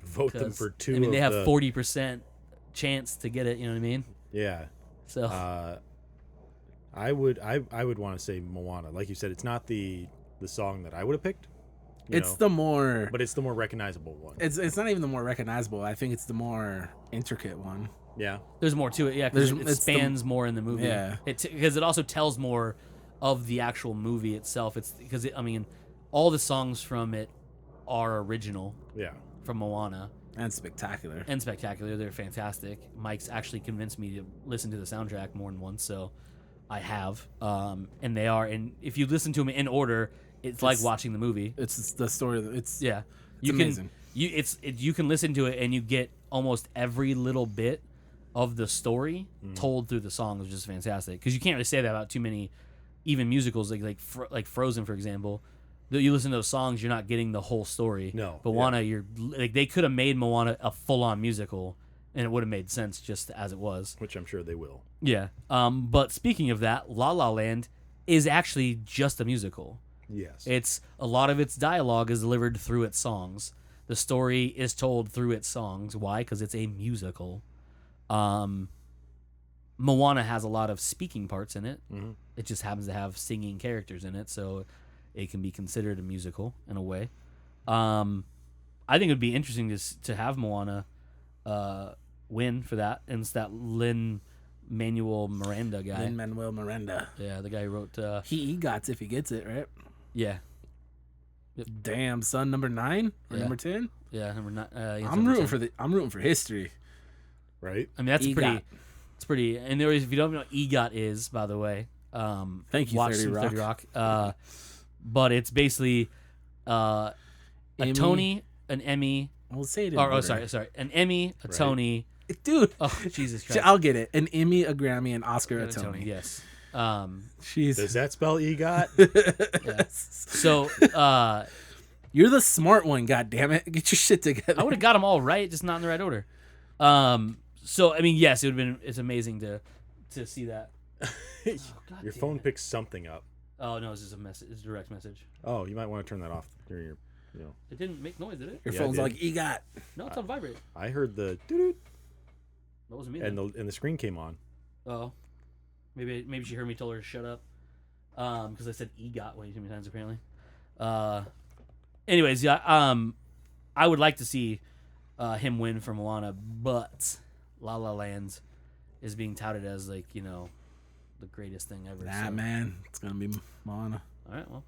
vote them for two. I mean, they have the, 40% chance to get it. You know what I mean? Yeah. So I would want to say Moana. Like you said, it's not the song that I would have picked. It's the more, but it's the more recognizable one. it's not even the more recognizable. I think it's the more intricate one. Yeah. there's more to it. Yeah, because it It's the- spans more in the movie. Yeah. Because it also tells more of the actual movie itself. It's because I mean, all the songs from it are original Yeah. from Moana. And spectacular. And spectacular. They're fantastic. Mike's actually convinced me to listen to the soundtrack more than once, so I have. And they are, and if you listen to them in order, it's like watching the movie. It's the story. It's Yeah, It's amazing. You can listen to it and you get almost every little bit of the story told through the songs, which is fantastic. Because you can't really say that about too many, even musicals like Frozen, for example. You listen to those songs, you're not getting the whole story. No, But Moana, you're like they could have made Moana a full-on musical, and it would have made sense just as it was. Which I'm sure they will. Yeah. But speaking of that, La La Land is actually just a musical. Yes. It's a lot of its dialogue is delivered through its songs. The story is told through its songs. Why? Because it's a musical. Moana has a lot of speaking parts in it. Mhm. It just happens to have singing characters in it, so it can be considered a musical in a way. I think it would be interesting to have Moana win for that, and it's that Lin-Manuel Miranda guy. Lin-Manuel Miranda. Yeah, the guy who wrote. He egots if he gets it right. Yeah, Damn son, number 9 or Yeah. number 10. yeah. Number 9. I'm rooting for history. Right? I mean, that's EGOT. It's pretty. And there is, if you don't know what EGOT is, by the way, Thank you, watch 30 some Rock. 30 Rock. But it's basically a Emmy. Tony, an Emmy, We'll say it in or order. sorry, an Emmy, a Right. Tony. Dude. Oh, Jesus Christ. I'll get it. An Emmy, a Grammy, an Oscar, a And a Tony. yes. Jeez. Does that spell EGOT? Yeah. So You're the smart one, God damn it! Get your shit together. I would have got them all right, just not in the right order. So I mean, yes, it would have been. It's amazing to see that. God Your damn phone it. picks something up. Oh no, it's just a message. It's a direct message. Oh, you might want to turn that off during your, It didn't make noise, did it? Your Yeah, phone's dude. like EGOT. No, it's on vibrate. I heard the doo-doo, That wasn't me. and then. the screen came on. Oh, maybe she heard me tell her to shut up. Because I said EGOT way too many times apparently. Anyways, yeah. I would like to see him win for Moana, but La La Land is being touted as like the greatest thing ever. Nah, so. man, it's gonna be Moana. All right, well,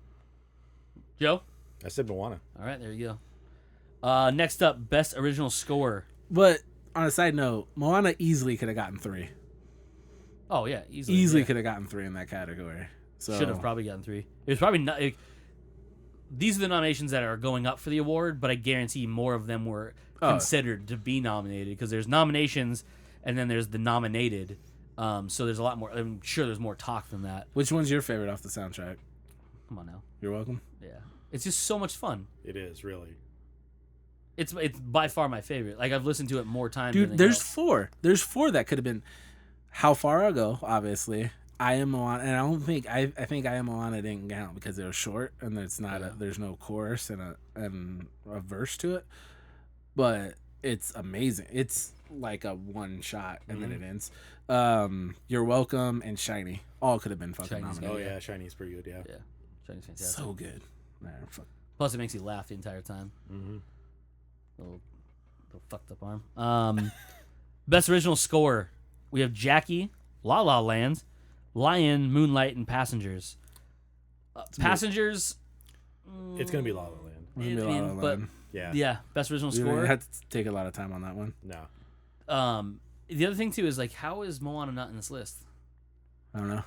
Joe. I said Moana. All right, there you go. Next up, best original score. But on a side note, Moana easily could have gotten 3. Oh yeah, easily. Easily yeah. could have gotten 3 in that category. So Should have probably gotten 3. It was probably not. These are the nominations that are going up for the award, but I guarantee more of them were considered to be nominated because there's nominations and then there's the nominated. So there's a lot more. I'm sure there's more talk than that. Which one's your favorite off the soundtrack? Come on now. You're welcome. Yeah, it's just so much fun. It is really. It's by far my favorite. Like I've listened to it more times. Dude, than there's else. 4. There's 4 that could have been How Far Ago, obviously. I Am Moana, and I think I Am Moana didn't count because it was short and it's not there's no chorus and a verse to it. But it's amazing. It's like a one shot and then it ends. You're Welcome and Shiny all could have been fucking Shiny's nominated. Oh good. yeah, Shiny's pretty good. Yeah. Yeah, Shiny's fantastic. So good. Man, fuck. Plus, it makes you laugh the entire time. Mm-hmm. Little fucked up arm. Best original score. We have Jackie, La La Land, Lion, Moonlight, and Passengers. Passengers. It's gonna be La La Land. It's gonna be La La but Land. Yeah. yeah, best original We score. had to take a lot of time on that one. No. The other thing too is like, how is Moana not in this list? I don't know.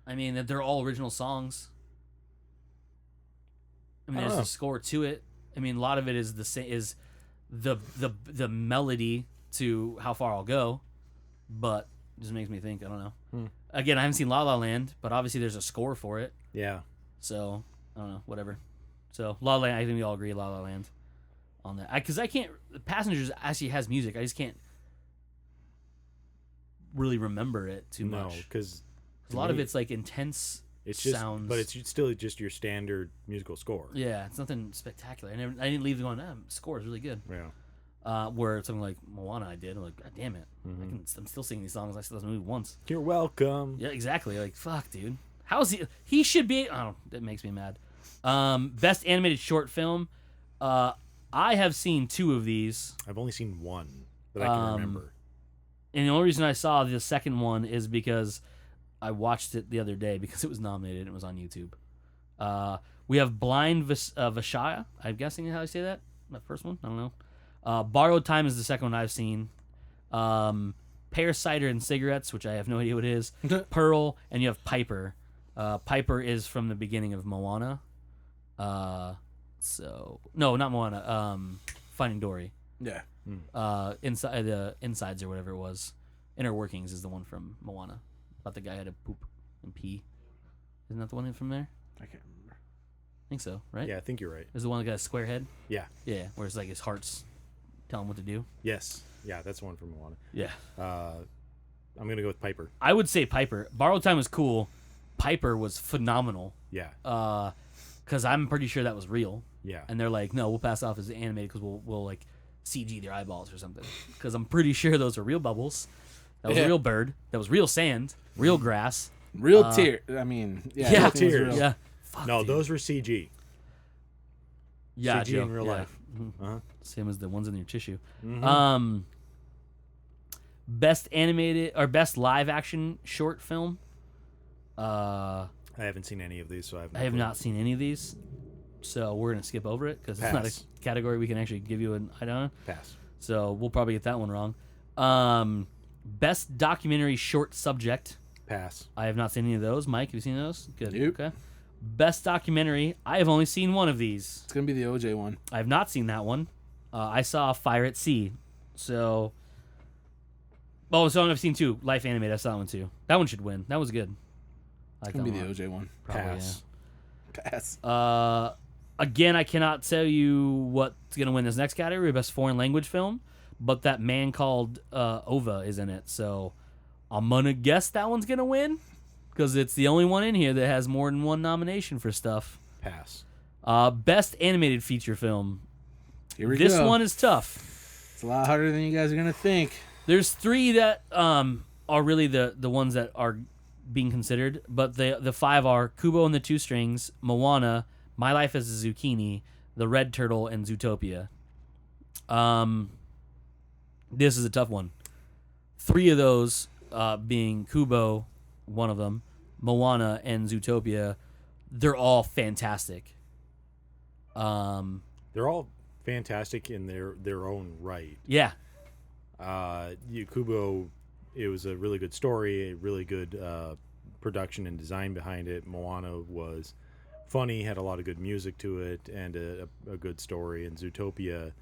I mean, that they're all original songs. I mean, there's Oh. a score to it. I mean, a lot of it is the same, is the melody to How Far I'll Go, but it just makes me think. I don't know. Again, I haven't seen La La Land, but obviously there's a score for it. Yeah. So I don't know, whatever. So La La Land, I think we all agree La La Land on that. Because I can't. Passengers actually has music. I just can't. really remember it too No, much. because A lot of it's like intense it's just, sounds. but it's still just your standard musical score. Yeah, it's nothing spectacular. I didn't leave going, score is really good. Yeah. Where something like Moana I did, I'm like, God damn it. Mm-hmm. I'm still singing these songs. I saw this movie once. You're welcome. Yeah, exactly. Like, fuck, dude. How is he? He should be. Oh, that makes me mad. Best animated short film. I have seen 2 of these. I've only seen one that I can remember. And the only reason I saw the second one is because I watched it the other day because it was nominated and it was on YouTube. We have Blind Vishaya. I'm guessing how I say that. That first one? I don't know. Borrowed Time is the second one I've seen. Pear Cider and Cigarettes, which I have no idea what it is. Pearl, and you have Piper. Piper is from the beginning of Moana. So no, not Moana. Finding Dory. Yeah. Inside the Insides or whatever it was. Inner Workings is the one from Moana. About the guy had to poop and pee. Isn't that the one from there? I can't remember. I think so, right? Yeah, I think you're right. Is the one that got a square head? Yeah. Yeah, where it's like his heart's telling him what to do. Yes. Yeah, that's one from Moana. Yeah. I'm gonna go with Piper. I would say Piper. Borrowed Time was cool. Piper was phenomenal. Yeah. Because I'm pretty sure that was real. Yeah. And they're like, no, we'll pass off as animated because we'll like CG their eyeballs or something. Because I'm pretty sure those are real bubbles. That was a real bird. That was real sand. Real grass. Real tear. I mean, yeah. Yeah, everything was tears. real. Yeah. Fuck, No, dude. those were CG. Yeah, CG Joe. in real Yeah. life. Mhm. Uh-huh. Same as the ones in your tissue. Mhm. Best animated or best live action short film. I haven't seen any of these, so I have. No I have clue. not seen any of these, so we're gonna skip over it because it's not a Pass. category we can actually give you an item on. Pass. So we'll probably get that one wrong. Best documentary short subject. Pass. I have not seen any of those. Mike, have you seen those? Good. Nope. Okay. Best documentary. I have only seen one of these. It's gonna be the OJ one. I have not seen that one. I saw Fire at Sea. So. Oh, so I've seen 2. Life Animated. I saw that one too. That one should win. That was good. I It's like gonna that be the one. OJ one. Probably, Pass. Pass. Again, I cannot tell you what's going to win this next category, best foreign language film, but that Man Called Ova is in it. So I'm going to guess that one's going to win because it's the only one in here that has more than one nomination for stuff. Pass. Best animated feature film. Here we This go. one is tough. It's a lot harder than you guys are gonna think. There's 3 that are really the ones that are being considered, but the 5 are Kubo and the Two Strings, Moana, My Life as a Zucchini, The Red Turtle, and Zootopia. This is a tough one. 3 of those being Kubo, one of them, Moana, and Zootopia, they're all fantastic. They're all fantastic in their own right. Yeah. Kubo, it was a really good story, a really good production and design behind it. Moana was funny, had a lot of good music to it, and a good story. And Zootopia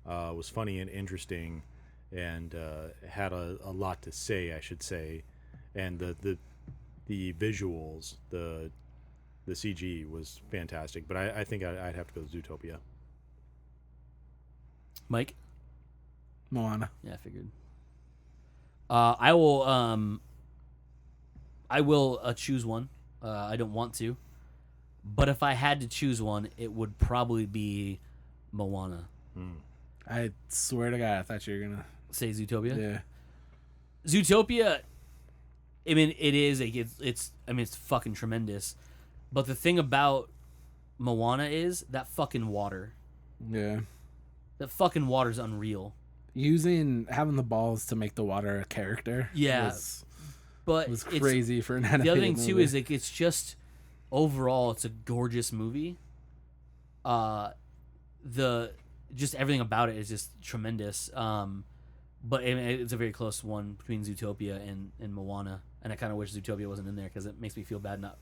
was funny and interesting, and had a lot to say, I should say. And the visuals, the CG was fantastic. But I think I'd have to go with Zootopia. Mike? Moana. Yeah, I figured. I will choose one. I don't want to, but if I had to choose one, it would probably be Moana. I swear to God, I thought you were gonna Say Zootopia. Yeah. Zootopia. I mean, it is. It's. I mean, it's fucking tremendous. But the thing about Moana is that fucking water. Yeah. That fucking water's unreal. Having the balls to make the water a character. Yeah. was It's crazy for an animated the other thing too movie. is like it's just overall it's a gorgeous movie. Just everything about it is just tremendous. But it's a very close one between Zootopia and Moana, and I kind of wish Zootopia wasn't in there because it makes me feel bad not,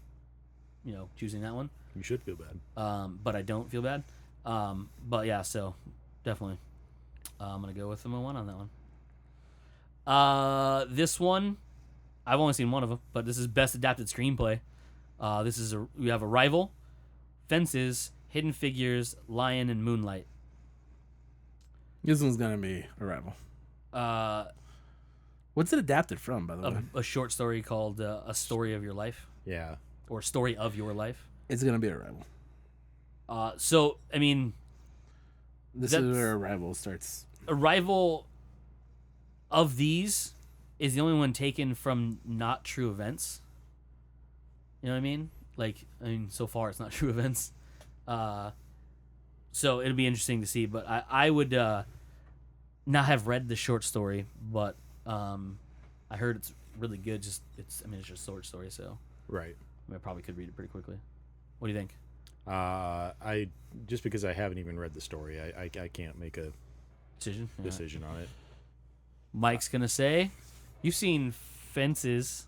choosing that one. You should feel bad. But I don't feel bad. But yeah, so definitely, I'm gonna go with the Moana on that one. This one, I've only seen one of them, but this is best adapted screenplay. We have Arrival, Fences, Hidden Figures, Lion, and Moonlight. This one's gonna be Arrival. What What's it adapted from, by the way? A short story called "A Story of Your Life" Yeah. or "Story of Your Life." It's gonna be Arrival. So I mean, This That's- is where Arrival starts. Arrival of these is the only one taken from not true events. You know what I mean? Like, so far it's not true events. So it'll be interesting to see. But I would not have read the short story, but I heard it's really good. It's just a short story, so Right. I probably could read it pretty quickly. What do you think? I just because I haven't even read the story, I can't make a Decision? All right. decision on it. Mike's gonna say, you've seen Fences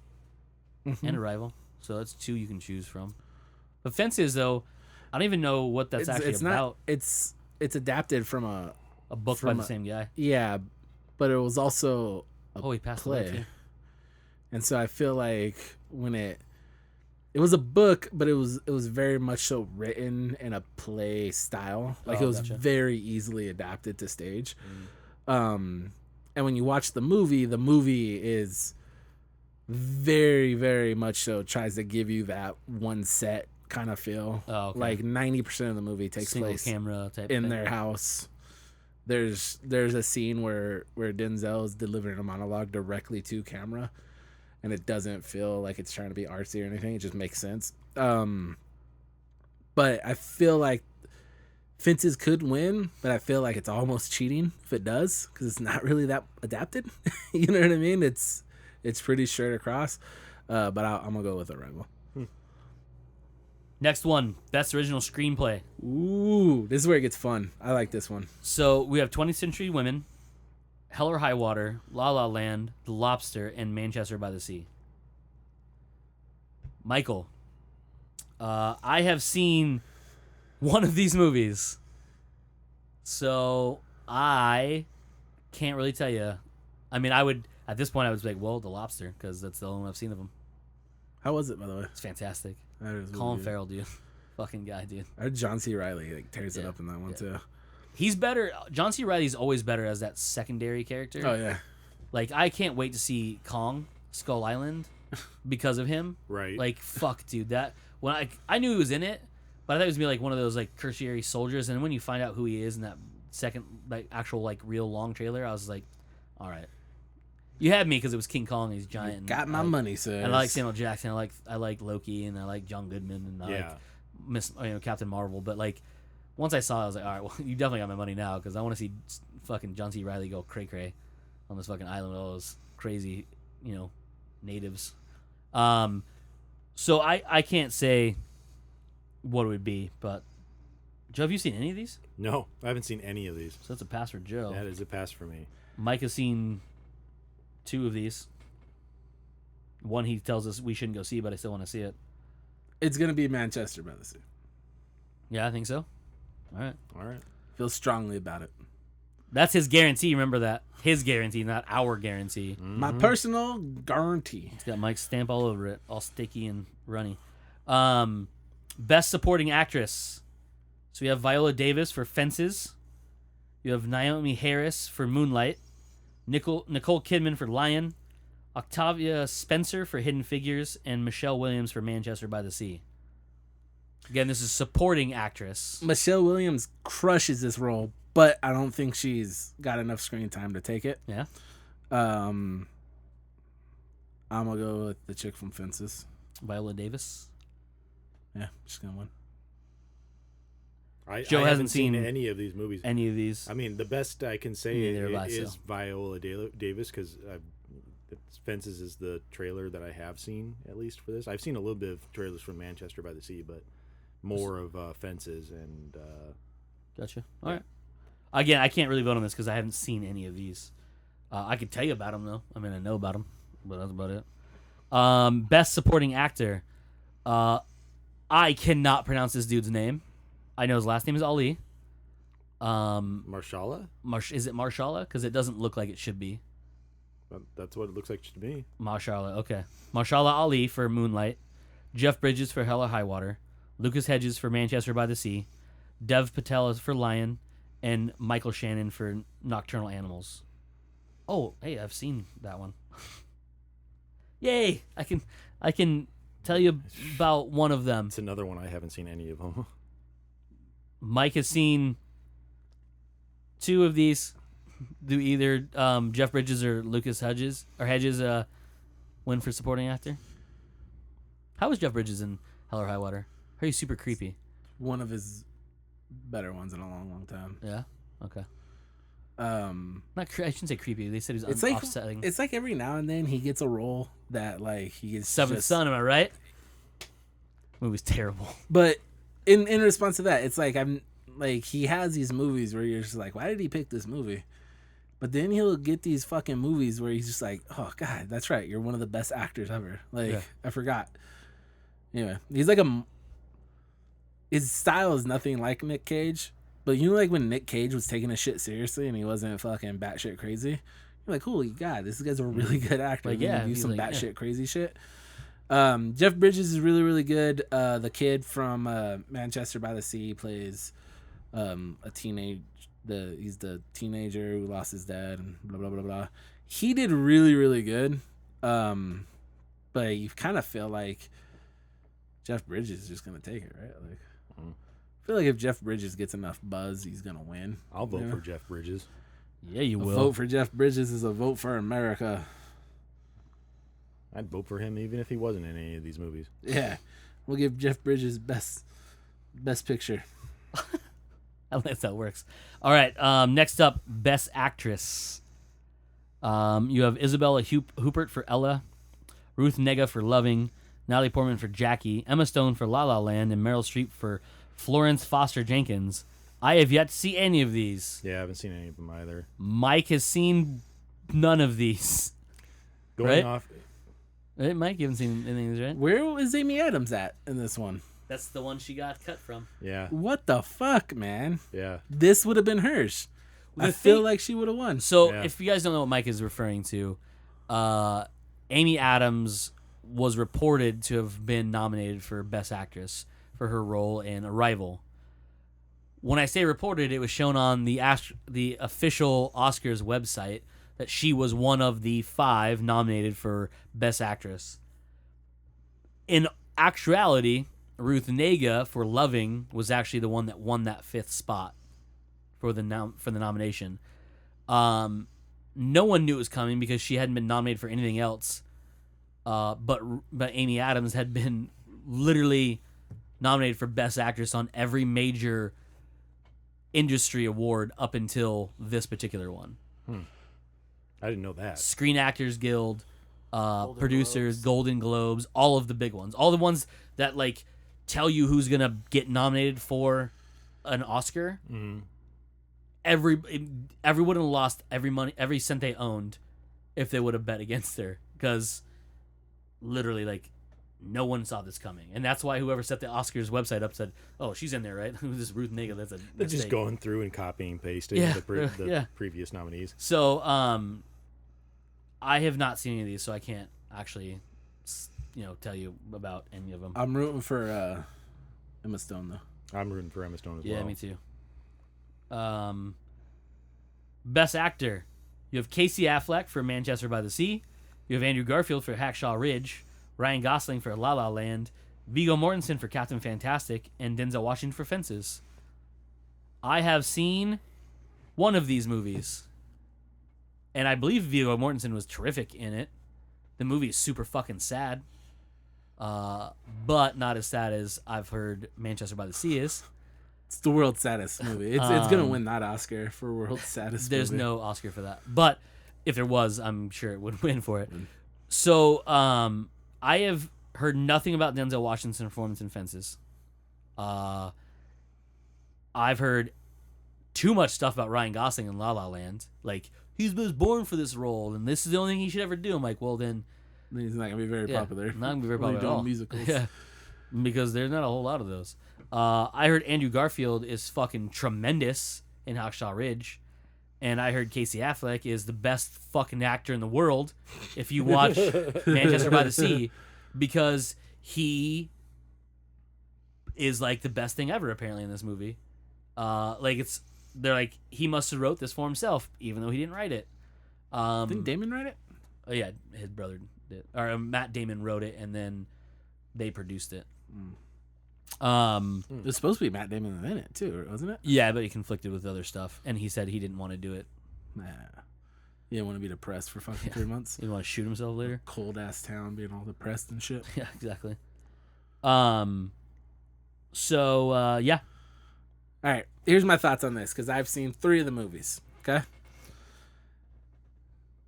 and Arrival, so that's two you can choose from. But Fences, though, I don't even know what that's actually it's about. not. It's adapted from a A book by from the a- same guy. yeah, but it was also a Oh, he passed away play. too. And so I feel like when it was a book, but it was very much so written in a play style. Like Oh, it was gotcha. very easily adapted to stage. And when you watch the movie is very, very much so tries to give you that one set kind of feel. Oh, okay. Like 90% of the movie takes Single place camera type in thing. their house. There's a scene where Denzel is delivering a monologue directly to camera, and it doesn't feel like it's trying to be artsy or anything. It just makes sense. But I feel like Fences could win, but I feel like it's almost cheating if it does, because it's not really that adapted. You know what I mean? It's pretty straight across. But I'm gonna go with Arrival. Next one, best original screenplay. Ooh, this is where it gets fun. I like this one. So we have 20th Century Women, Hell or High Water, La La Land, The Lobster, and Manchester by the Sea. Michael, I have seen one of these movies, so I can't really tell you. I mean, I would at this point I would be like, well, The Lobster, because that's the only one I've seen of him. How was it, by the way? It's fantastic. That is really Colin good. Farrell, dude, fucking guy, dude. I heard John C. Riley tears it Yeah. up in that one too. He's better. John C. Reilly's always better as that secondary character. Oh yeah, Like, I can't wait to see Kong, Skull Island, because of him. Right. Like, fuck, dude. That when I knew he was in it, but I thought he was gonna be like one of those like tertiary soldiers. And when you find out who he is in that second like actual like real long trailer, I was like, all right, you had me because it was King Kong. He's giant. and got my I like- money, sir. And I like Samuel Jackson. I like Loki, and I like John Goodman, and I Yeah. like Captain Marvel. But like, once I saw it, I was like, all right, well, you definitely got my money now because I want to see fucking John C. Reilly go cray cray on this fucking island with all those crazy, natives. So I can't say what it would be, but Joe, have you seen any of these? No, I haven't seen any of these. So that's a pass for Joe. That is a pass for me. Mike has seen 2 of these. One he tells us we shouldn't go see, but I still want to see it. It's gonna be Manchester by the Sea. Yeah, I think so. All right. All right. Feel strongly about it. That's his guarantee. Remember that. His guarantee, not our guarantee. My personal guarantee. It's got Mike's stamp all over it, all sticky and runny. Best supporting actress. So we have Viola Davis for Fences. You have Naomi Harris for Moonlight. Nicole Kidman for Lion. Octavia Spencer for Hidden Figures. And Michelle Williams for Manchester by the Sea. Again, this is supporting actress. Michelle Williams crushes this role, but I don't think she's got enough screen time to take it. Yeah. I'm gonna go with the chick from Fences. Viola Davis. Yeah, she's gonna win. I Joe haven't hasn't seen any of these movies. Any of these. I mean, the best I can say Neither have I, is so. Viola Davis because Fences is the trailer that I have seen, at least for this. I've seen a little bit of trailers from Manchester by the Sea, but more of Fences and Gotcha. All right. Again, I can't really vote on this because I haven't seen any of these. I could tell you about them, though. I mean, I know about them, but that's about it. Best supporting actor. I cannot pronounce this dude's name. I know his last name is Ali. Marshala. Is it Marshala? Because it doesn't look like it should be. That's what it looks like to me. Marshala, okay. Marshala Ali for Moonlight. Jeff Bridges for Hell or High Water. Lucas Hedges for Manchester by the Sea. Dev Patel is for Lion. And Michael Shannon for Nocturnal Animals. Oh, hey, I've seen that one. Yay! I can tell you about one of them. It's another one I haven't seen any of them. Mike has seen 2 of these. Do either Jeff Bridges or Lucas Hedges win for supporting actor? How was Jeff Bridges in Hell or High Water? Are you super creepy? One of his better ones in a long, long time. Yeah. Okay. Not I shouldn't say creepy. They said he was it's like offsetting. it's like every now and then he gets a role that like he gets Seventh Son. Am I right? Movie's terrible. But in response to that, it's like I'm like he has these movies where you're just like, why did he pick this movie? But then he'll get these fucking movies where he's just like, oh god, that's right, you're one of the best actors ever. Like I forgot. Anyway, he's like his style is nothing like Nick Cage. But you know, like when Nick Cage was taking his shit seriously and he wasn't fucking batshit crazy, you're like, holy god, this guy's a really good actor. Like, He can yeah, do he's some like, batshit crazy shit. Jeff Bridges is really, really good. The kid from Manchester by the Sea plays a teenage. He's the teenager who lost his dad and blah blah blah blah. He did really, really good. But you kind of feel like Jeff Bridges is just gonna take it, right? Like. I feel like if Jeff Bridges gets enough buzz, he's gonna win. I'll vote for Jeff Bridges. Yeah, you A will. vote for Jeff Bridges is a vote for America. I'd vote for him even if he wasn't in any of these movies. Yeah, we'll give Jeff Bridges best picture. I like that works. All right. Next up, Best Actress. You have Isabella Huppert for Ella, Ruth Negga for Loving, Natalie Portman for Jackie, Emma Stone for La La Land, and Meryl Streep for Florence Foster Jenkins. I have yet to see any of these. Yeah, I haven't seen any of them either. Mike has seen none of these. Going Right? off, Right, Mike? You haven't seen any of these, right? Where is Amy Adams at in this one? That's the one she got cut from. yeah, What the fuck, man? yeah. This would have been hers. I The feel thing- like she would have won. So, Yeah. if you guys don't know what Mike is referring to, Amy Adams was reported to have been nominated for Best Actress for her role in Arrival. When I say reported, it was shown on the official Oscars website that she was one of the 5 nominated for Best Actress. In actuality, Ruth Negga for Loving was actually the one that won that 5th spot for the nomination. No one knew it was coming because she hadn't been nominated for anything else. But Amy Adams had been literally nominated for Best Actress on every major industry award up until this particular one. I didn't know that. Screen Actors Guild, producers, Golden Globes, all of the big ones. All the ones that like tell you who's going to get nominated for an Oscar. Mm-hmm. Everyone would have lost every cent they owned if they would have bet against her, because literally like no one saw this coming, and that's why whoever set the Oscars website up said, "Oh, she's in there, right? This is Ruth Negga. That's a They're just mistake." going through and copying and pasting Yeah, the yeah. previous nominees. So, I have not seen any of these, so I can't actually, tell you about any of them. I'm rooting for Emma Stone though. I'm rooting for Emma Stone as Yeah, well. me too. Best Actor. You have Casey Affleck for Manchester by the Sea. You have Andrew Garfield for Hacksaw Ridge. Ryan Gosling for La La Land. Viggo Mortensen for Captain Fantastic. And Denzel Washington for Fences. I have seen one of these movies. And I believe Viggo Mortensen was terrific in it. The movie is super fucking sad. But not as sad as I've heard Manchester by the Sea is. It's the world's saddest movie. It's gonna win that Oscar for world's saddest There's movie. no Oscar for that. But if there was, I'm sure it would win for it. So I have heard nothing about Denzel Washington's performance in Fences. I've heard too much stuff about Ryan Gosling in La La Land. Like, he was born for this role, and this is the only thing he should ever do. I'm like, well, then... He's not gonna be very popular. Not going to be very Only popular at doing all. musicals. Yeah, because there's not a whole lot of those. I heard Andrew Garfield is fucking tremendous in Hacksaw Ridge. And I heard Casey Affleck is the best fucking actor in the world if you watch Manchester by the Sea, because he is like the best thing ever apparently in this movie. They're like, he must have wrote this for himself even though he didn't write it. Didn't Damon write it? Oh yeah, his brother did, or Matt Damon wrote it, and then they produced it. It was supposed to be Matt Damon in it too, wasn't it? Yeah, but he conflicted with other stuff, and he said he didn't want to do it. Nah. You didn't want to be depressed for fucking 3 months. He didn't want to shoot himself later. Cold ass town, being all depressed and shit. Yeah, exactly. So yeah. All right, here's my thoughts on this because I've seen 3 of the movies. Okay.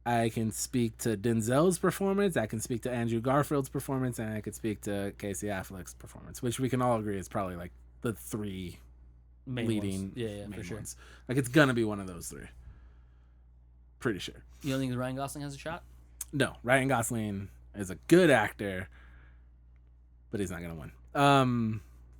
I can speak to Denzel's performance, I can speak to Andrew Garfield's performance, and I could speak to Casey Affleck's performance, which we can all agree is probably like the 3 Main leading ones. Yeah, main for sure. ones. Like it's gonna be one of those 3. Pretty sure. You don't think Ryan Gosling has a shot? No, Ryan Gosling is a good actor, but he's not gonna win.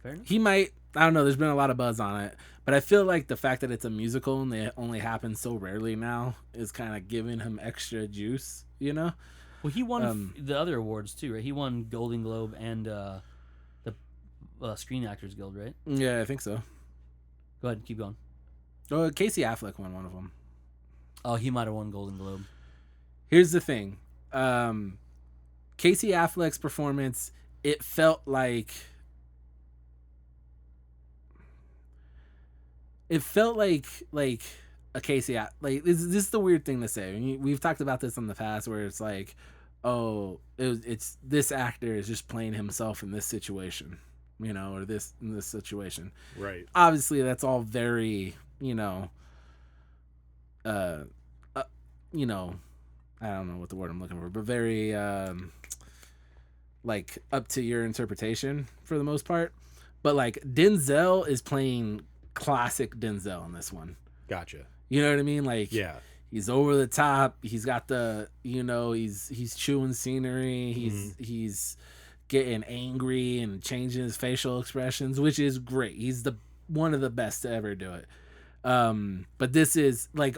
Fair enough. He might. I don't know. There's been a lot of buzz on it, but I feel like the fact that it's a musical and they only happen so rarely now is kind of giving him extra juice. You know? Well, he won the other awards too, right? He won Golden Globe and the Screen Actors Guild, right? Yeah, I think so. Go ahead, keep going. Oh, Casey Affleck won one of them. Oh, he might have won Golden Globe. Here's the thing. Casey Affleck's performance, it felt like a Casey like this is the weird thing to say. We've talked about this in the past where it's like, oh, it's this actor is just playing himself in this situation, you know, or in this situation. Right. Obviously, that's all very, I don't know what the word I'm looking for, but very like up to your interpretation for the most part. But like Denzel is playing classic Denzel in this one. Gotcha. You know what I mean? Like, yeah, he's over the top. He's got the, he's chewing scenery. He's getting angry and changing his facial expressions, which is great. He's one of the best to ever do it. But this is like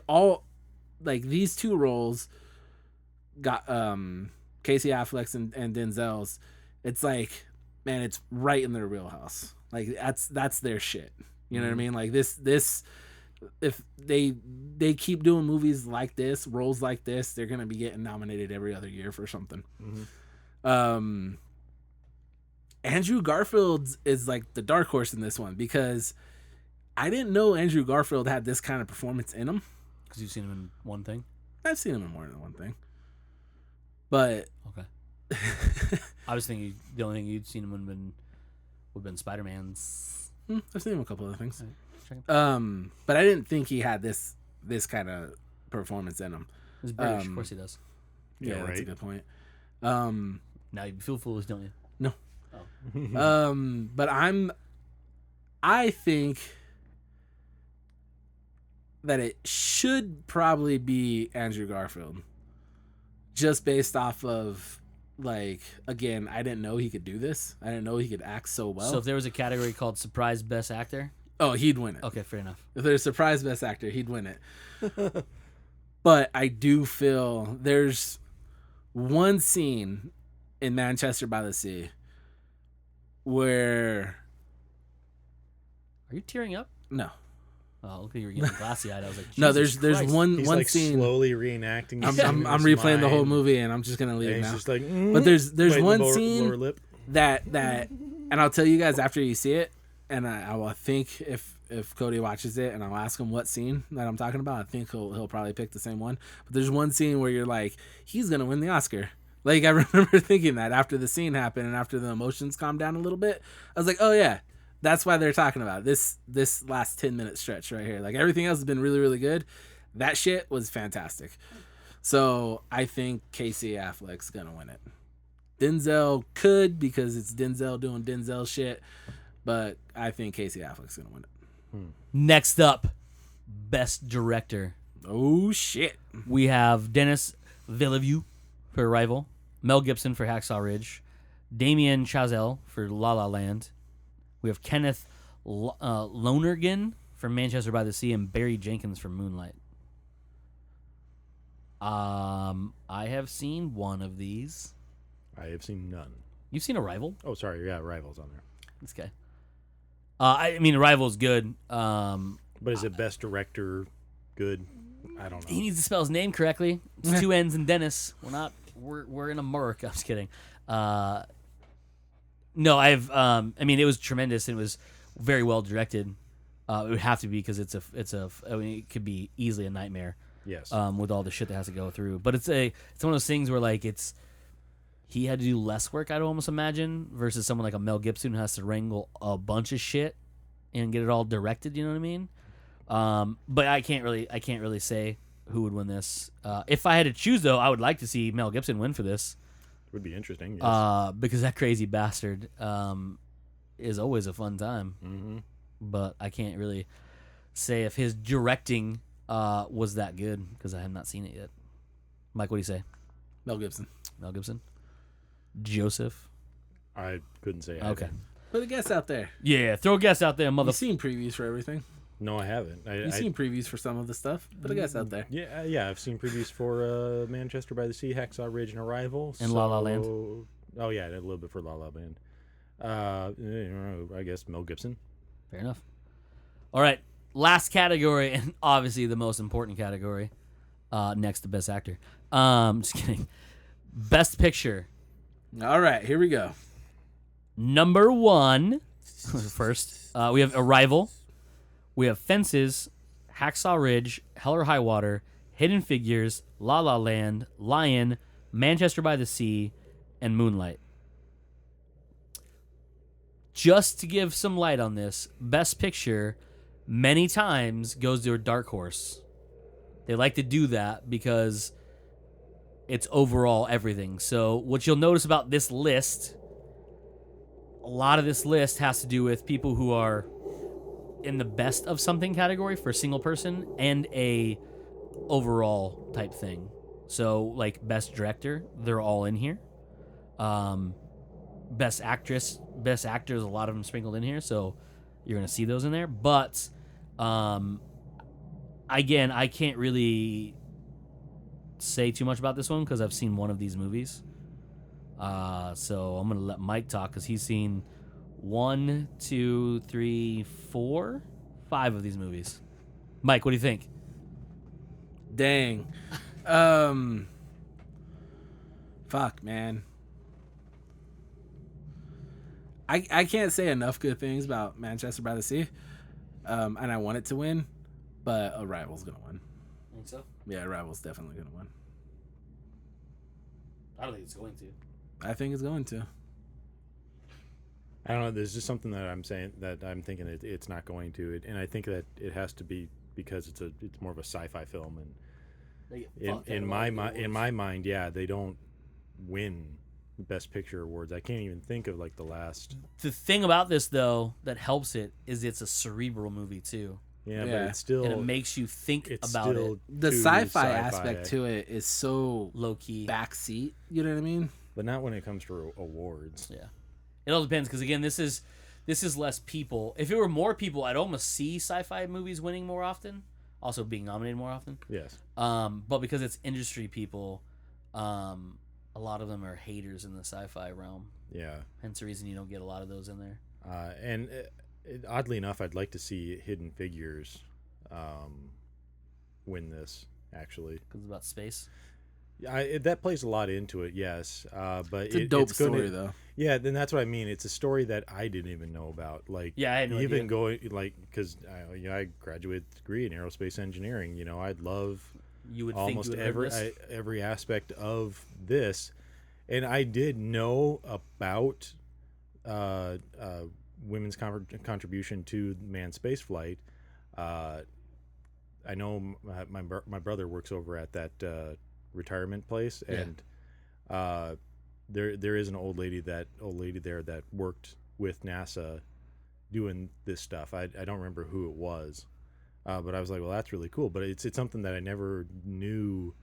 these 2 roles got Casey Affleck's and Denzel's. It's like, man, it's right in their wheelhouse. Like that's their shit. You know what I mean? Like this if they keep doing movies like this, roles like this, they're gonna be getting nominated every other year for something. Andrew Garfield is like the dark horse in this one because I didn't know Andrew Garfield had this kind of performance in him. Because you've seen him in one thing. I've seen him in more than one thing, but okay. I was thinking the only thing you'd seen him in would have been Spider-Man's. I've seen him a couple other things. Right, but I didn't think he had this kind of performance in him. He's British, of course he does. Yeah, that's a good point. Now you feel foolish, don't you? No. Oh. But I think that it should probably be Andrew Garfield, just based off of, like, again, I didn't know he could do this. I didn't know he could act so well. So if there was a category called Surprise Best Actor, oh, he'd win it. okay, fair enough. If there's Surprise Best Actor, he'd win it. But I do feel there's one scene in Manchester by the Sea where... Are you tearing up? No. Oh, look, you were getting glassy eyed. I was like, no, Jesus there's Christ. one He's one like scene. slowly reenacting. I'm replaying the whole movie, and I'm just gonna leave and now. he's just like, But there's biting one the lower scene lip. that and I'll tell you guys after you see it, and I will think if Cody watches it, and I'll ask him what scene that I'm talking about. I think he'll probably pick the same one. But there's one scene where you're like, he's gonna win the Oscar. Like, I remember thinking that after the scene happened and after the emotions calmed down a little bit, I was like, oh yeah, that's why they're talking about this last 10-minute stretch right here. Like, everything else has been really, really good. That shit was fantastic. So I think Casey Affleck's gonna win it. Denzel could, because it's Denzel doing Denzel shit, but I think Casey Affleck's gonna win it. Next up, Best Director. Oh shit. We have Denis Villeneuve for Arrival, Mel Gibson for Hacksaw Ridge, Damien Chazelle for La La Land. We have Kenneth Lonergan for Manchester by the Sea, and Barry Jenkins for Moonlight. I have seen one of these. I have seen none. You've seen Arrival? Oh, sorry. Yeah, Rivals on there. This guy. I mean, Arrival's good. But is it best director good? I don't know. He needs to spell his name correctly. It's 2 N's in Dennis. We're in a murk. I'm just kidding. No, I mean, it was tremendous. It was very well directed. It would have to be because I mean, it could be easily a nightmare. Yes. With all the shit that has to go through. But it's one of those things where like he had to do less work, I'd almost imagine, versus someone like a Mel Gibson who has to wrangle a bunch of shit and get it all directed. You know what I mean? But I can't really say who would win this. If I had to choose, though, I would like to see Mel Gibson win for this. Would be interesting. Yes. Because that crazy bastard is always a fun time. Mm-hmm. But I can't really say if his directing was that good because I have not seen it yet. Mike, what do you say? Mel Gibson. Mel Gibson? Joseph? I couldn't say. Okay. Put a guess out there. Yeah, throw a guess out there, You've seen previews for everything. No, I haven't. You've seen previews for some of the stuff. Put a guess out there. Yeah. I've seen previews for Manchester by the Sea, Hacksaw Ridge, and Arrival. And La La Land. Oh yeah, a little bit for La La Land. I guess Mel Gibson. Fair enough. All right, last category, and obviously the most important category, next to Best Actor. Just kidding. Best Picture. All right, here we go. Number 1, first, we have Arrival. We have Fences, Hacksaw Ridge, Hell or High Water, Hidden Figures, La La Land, Lion, Manchester by the Sea, and Moonlight. Just to give some light on this, Best Picture many times goes to a dark horse. They like to do that because it's overall everything. So what you'll notice about this list, a lot of this list has to do with people who are in the best of something category for a single person and a overall type thing. So like Best Director, they're all in here. Best Actress, Best Actors, a lot of them sprinkled in here, so you're gonna see those in there. But again, I can't really say too much about this one because I've seen one of these movies. So I'm gonna let Mike talk because he's seen 1, 2, 3, 4, 5 of these movies. Mike, what do you think? Dang. Fuck, man. I can't say enough good things about Manchester by the Sea. And I want it to win, but Arrival's gonna win. Think so? Yeah, Arrival's definitely gonna win. I don't think it's going to. I think it's going to. I don't know. There's just something that I'm saying that I'm thinking it's not going to, and I think that it has to be because it's more of a sci-fi film, and in my mind, yeah, they don't win Best Picture awards. I can't even think of like the last. The thing about this though that helps it is it's a cerebral movie too. Yeah, Yeah. but it's still. And it makes you think it's about still it. The too sci-fi aspect to it is so Low key. backseat. You know what I mean? but not when it comes to awards. Yeah. It all depends because again, this is less people. If it were more people, I'd almost see sci-fi movies winning more often, also being nominated more often. Yes. But because it's industry people, a lot of them are haters in the sci-fi realm. Yeah. Hence the reason you don't get a lot of those in there. And oddly enough, I'd like to see Hidden Figures win this, actually. Because it's about space. That plays a lot into it, yes. But It's a dope it's gonna, story, though. Yeah, then that's what I mean. It's a story that I didn't even know about. Like, Yeah, I had no even idea. going like because I graduated degree in aerospace engineering. I'd love You would almost think you would have this. every aspect of this, and I did know about women's contribution to manned space flight. I know my brother works over at that retirement place, and there is an old lady there that worked with NASA doing this stuff. I don't remember who it was, but I was like, well, that's really cool. But it's something that I never knew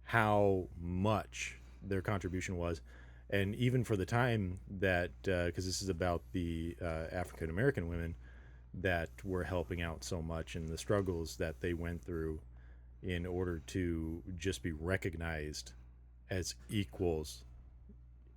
how much their contribution was, and even for the time that because this is about the African American women that were helping out so much and the struggles that they went through in order to just be recognized as equals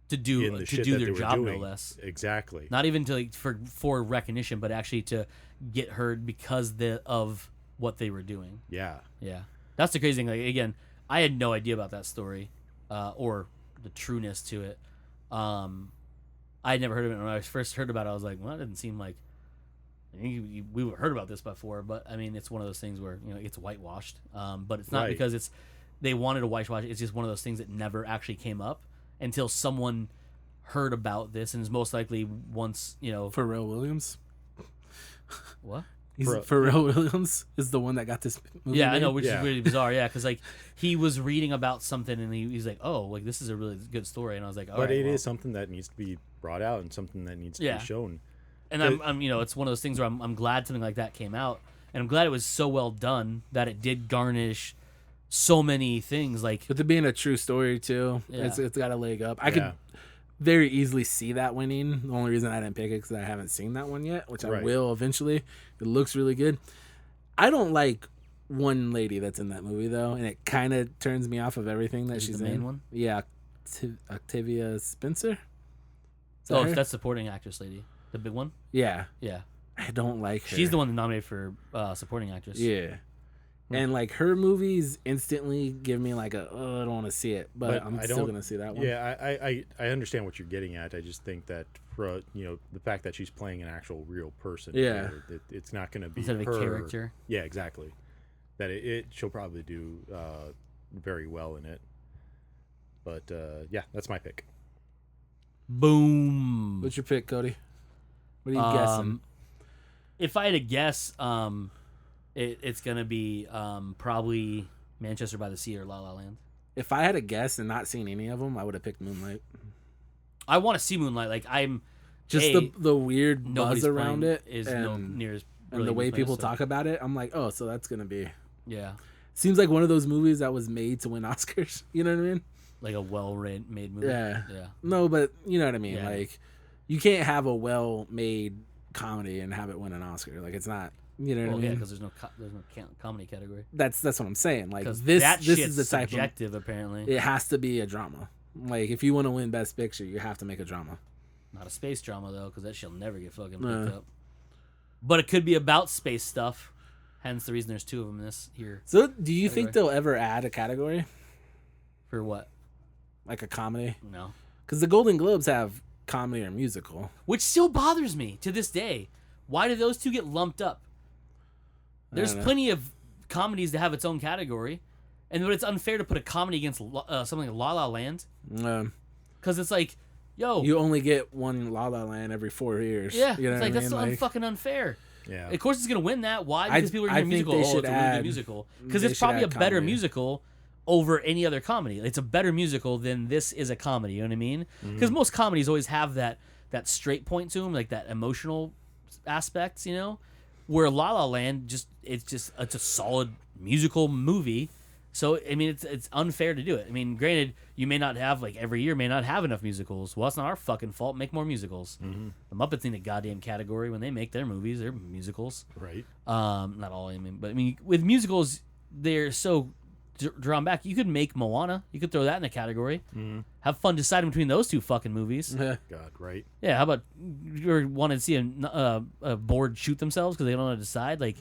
to do in the shit that their they were job, doing. no less. Exactly. Not even to for recognition, but actually to get heard because of what they were doing. Yeah. Yeah. That's the crazy thing. Like, again, I had no idea about that story, or the trueness to it. I had never heard of it. When I first heard about it, I was like, well, it didn't seem like we heard about this before. But I mean, it's one of those things where it gets whitewashed. But it's not because they wanted to whitewash it. It's just one of those things that never actually came up until someone heard about this, and is most likely once Pharrell Williams. What? Pharrell Williams is the one that got this movie. Yeah, made. I know, which is really bizarre. Yeah, because like he was reading about something and he's like, "Oh, like this is a really good story," and I was like, But it is something that needs to be brought out and something that needs to be shown. And I'm it's one of those things where I'm glad something like that came out, and I'm glad it was so well done that it did garnish so many things. Like, with it being a true story too, it's got a leg up. I could very easily see that winning. The only reason I didn't pick it because I haven't seen that one yet, which I will eventually. It looks really good. I don't like one lady that's in that movie though, and it kind of turns me off of everything that she's the main in. one? Yeah, Octavia Spencer. That's supporting actress lady, the big one. Yeah, Yeah, I don't like her. she's the one nominated for supporting actress. Yeah. And like her movies instantly give me like I don't want to see it, but I'm still gonna see that one. Yeah, I understand what you're getting at. I just think that for the fact that she's playing an actual real person, it's not gonna be instead of her. a character. Yeah, exactly. That she'll probably do very well in it. But that's my pick. Boom. What's your pick, Cody? What are you guessing? If I had to guess, it's gonna be probably Manchester by the Sea or La La Land. If I had to guess and not seen any of them, I would have picked Moonlight. I want to see Moonlight. Like I'm just the weird buzz around it is no near as and the way people talk about it. I'm like, oh, so that's gonna be seems like one of those movies that was made to win Oscars. You know what I mean? Like a well-made movie. Yeah. No, but you know what I mean. Yeah. Like you can't have a well-made comedy and have it win an Oscar. Like it's not. You know what I mean? Yeah, because there's no comedy category. That's what I'm saying. Like this is the type subjective, apparently. It has to be a drama. Like if you want to win Best Picture, you have to make a drama. Not a space drama though, because that shall never get fucking picked up. But it could be about space stuff. Hence the reason there's two of them in this here. So do you think they'll ever add a category for what? Like a comedy? No. Because the Golden Globes have comedy or musical, which still bothers me to this day. Why do those two get lumped up? There's plenty of comedies to have its own category, but it's unfair to put a comedy against something like La La Land. Because it's like, yo, you only get one La La Land every 4 years. Yeah, you know it's like that's so fucking unfair. Yeah, of course it's gonna win that. Why? Because people are gonna musical. It's a really good musical. Because it's probably a better musical over any other comedy. It's a better musical than this is a comedy. You know what I mean? Because most comedies always have that straight point to them, like that emotional aspects. Where La La Land it's a solid musical movie. So I mean it's unfair to do it. I mean, granted, you may not have every year may not have enough musicals. Well, it's not our fucking fault. Make more musicals. Mm-hmm. The Muppets need a goddamn category when they make their movies. They're musicals, right? Not all. But I mean, with musicals, they're so drawn back. You could make Moana. You could throw that in a category. Mm-hmm. Have fun deciding between those two fucking movies. God, right? Yeah. How about you want to see a board shoot themselves because they don't know how to decide? Like,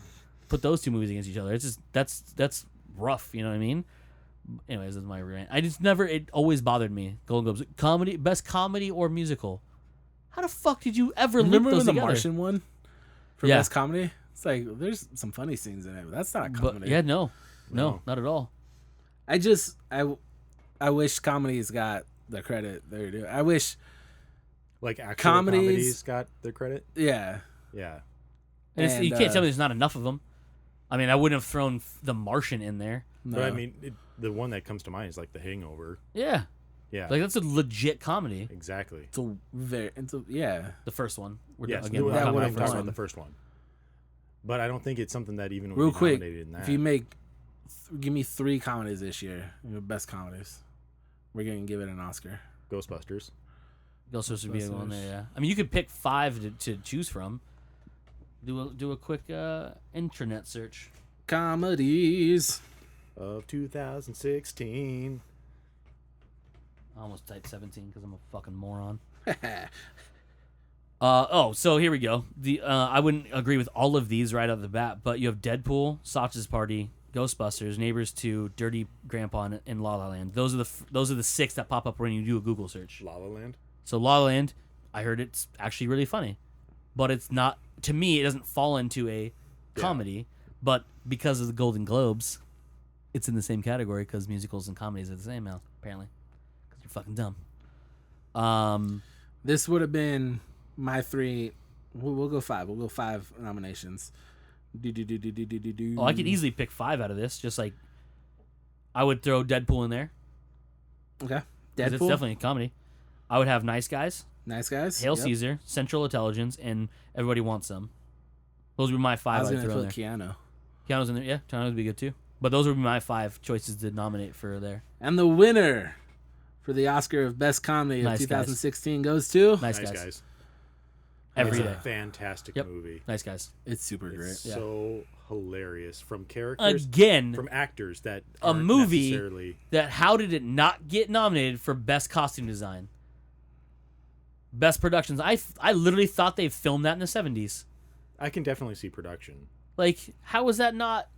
put those two movies against each other. It's just that's rough. You know what I mean? Anyways, that's my rant. It always bothered me. Golden Globes, comedy, best comedy or musical. How the fuck did you ever remember link those when together? the Martian won for best comedy? It's like there's some funny scenes in it, but that's not a comedy. But, no, not at all. I wish comedies got the credit they're due. I wish actual comedies got their credit. Yeah. And you can't tell me there's not enough of them. I mean, I wouldn't have thrown The Martian in there. No. But I mean, the one that comes to mind is The Hangover. Yeah. Yeah. That's a legit comedy. Exactly. Yeah. The first one. I'm talking about the first one. But I don't think it's something that even would be nominated in that. If you give me 3 comedies this year, best comedies, we're going to give it an Oscar. Ghostbusters would be on there, yeah. I mean, you could pick 5 to choose from. Do a quick intranet search. Comedies of 2016. I almost typed 17 because I'm a fucking moron. So here we go. I wouldn't agree with all of these right off the bat, but you have Deadpool, Sausage Party, Ghostbusters, Neighbors 2, Dirty Grandpa, and La La Land. Those are the 6 that pop up when you do a Google search. La La Land. So La La Land, I heard it's actually really funny, but it's not. To me, it doesn't fall into a comedy. But because of the Golden Globes, it's in the same category because musicals and comedies are the same now. Apparently, because you're fucking dumb. This would have been my 3. We'll go 5. We'll go 5 nominations. Oh, I could easily pick 5 out of this. Just like I would throw Deadpool in there. Okay. 'Cause Deadpool. It's definitely a comedy. I would have Nice Guys, Nice Guys. Hail Yep. Caesar, Central Intelligence, and Everybody Wants Some. Those would be my 5 I was I'd gonna throw in put there. Keanu. Keanu's in there. Yeah, Keanu would be good too. But those would be my 5 choices to nominate for there. And the winner for the Oscar of Best Comedy of Nice Guys. 2016 goes to. Nice Nice Guys. Guys. Every It's day. a fantastic Yep. movie. Nice Guys. It's super great. It's Yeah. so hilarious from characters, Again, from actors that a aren't movie necessarily. that how did it not get nominated for Best Costume Design? Best Productions. I literally thought they filmed that in the 70s. I can definitely see production. Like, how was that not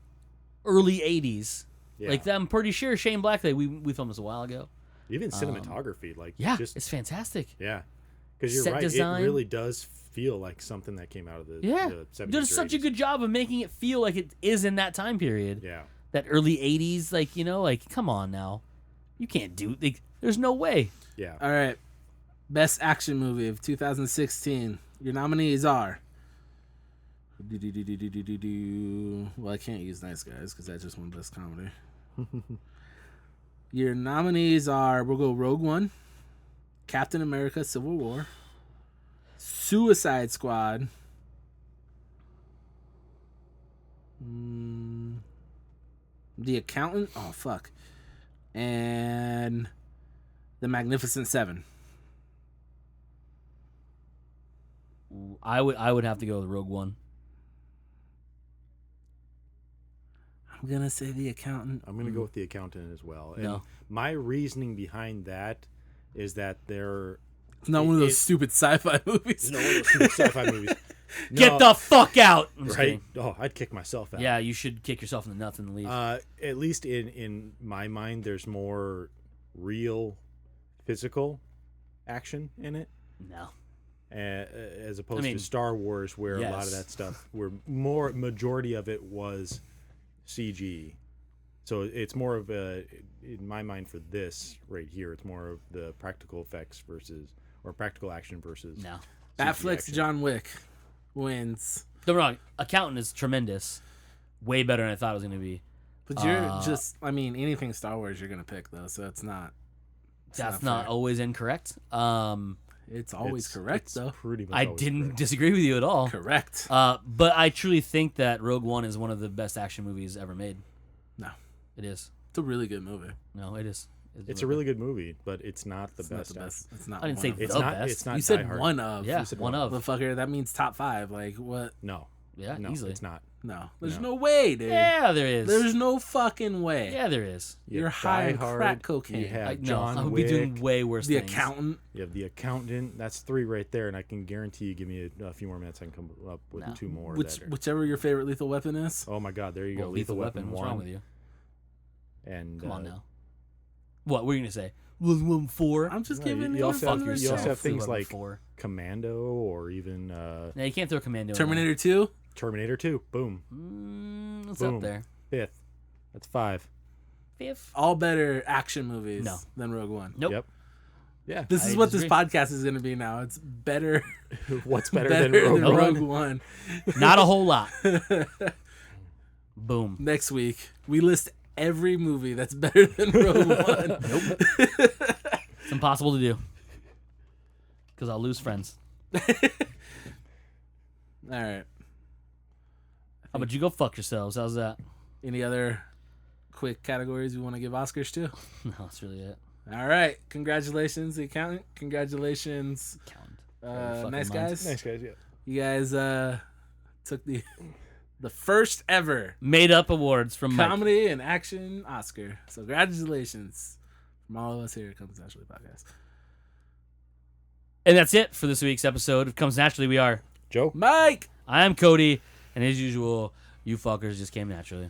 early 80s? Yeah. Like, I'm pretty sure Shane Black, we filmed this a while ago. Even cinematography, like Yeah, just it's fantastic. yeah, because you're Set right. design. It really does feel like something that came out of the Yeah. the 70s. There's or such a 80s. good job of making it feel like it is in that time period. Yeah, That early 80s, like, like, come on now. You can't do, like, there's no way. yeah. All right. Best Action Movie of 2016. Your nominees are. Well, I can't use Nice Guys because I just won Best Comedy. Your nominees are, we'll go Rogue One, Captain America Civil War, Suicide Squad, The Accountant, oh fuck, and The Magnificent Seven. I would have to go with Rogue One. I'm gonna say The Accountant. I'm gonna go with The Accountant as well. And No. my reasoning behind that is that they're It's not one of those it- stupid sci-fi movies. no one of those sci-fi movies. Get No, the fuck out! I'm just right. kidding. Oh, I'd kick myself out. Yeah, you should kick yourself in the nuts and leave. At least in my mind, there's more real, physical action in it. No. As opposed mean, to Star Wars, where a lot yes. of that stuff, where majority of it was CG. So it's more of a, in my mind, for this right here, it's more of the practical effects or practical action versus. No. CG Batfleck's action. John Wick wins. Don't get me wrong. Accountant is tremendous. Way better than I thought it was going to be. But you're just, I mean, anything Star Wars you're gonna pick though, so it's not. That's not not fair. always incorrect. It's always It's- correct it's though. Pretty much. I always didn't correct. disagree with you at all. Correct. But I truly think that Rogue One is one of the best action movies ever made. No, It is. it's a really good movie. No, it is. It's a really good movie, but it's not the It's not best. the best. It's not. I didn't one say of. the It's not. best. It's not. You Die said Hard. one of. Yeah, said one one. of. Motherfucker, that means top 5. Like what? No. Yeah, No. easily. It's not. No, there's No. no way, dude. Yeah, there is. There's no fucking way. Yeah, there is. You You're have high Die on Hard, crack cocaine. You have I, no, John I would Wick. be doing way worse The things. Accountant. You have The Accountant. That's 3 right there, and I can guarantee you, give me a few more minutes, I can come up with No. 2 more. Whichever your favorite Lethal Weapon is. Oh my God, there you Well, go. Lethal Weapon. What's 1. wrong with you? And Come on now. What were you gonna say? Lethal Weapon 4. I'm just No, giving you you also have- fun you also yourself. have things Lethal Weapon like 4. Commando, or even No, you can't throw Commando. in Terminator 2. Terminator 2. Boom. there. It's Boom. up there. 5th. That's 5. Fifth. All better action movies No. than Rogue One. Nope. Yep. Yeah. This I is what disagree. this podcast is going to be now. It's better, What's better, better than Rogue One? One. Not a whole lot. Boom. Next week, we list every movie that's better than Rogue One. Nope. It's impossible to do. Because I'll lose friends. All right. How about you go fuck yourselves? How's that? Any other quick categories we want to give Oscars to? No, that's really it. All right. Congratulations, The Accountant. Congratulations, Count. Nice Guys. Nice guys, yeah. You guys took the first ever Made up awards from Mike. comedy and action Oscar. So congratulations from all of us here at Comes Naturally Podcast. And that's it for this week's episode of Comes Naturally. We are Joe? Mike! I am Cody, and as usual, you fuckers just came naturally.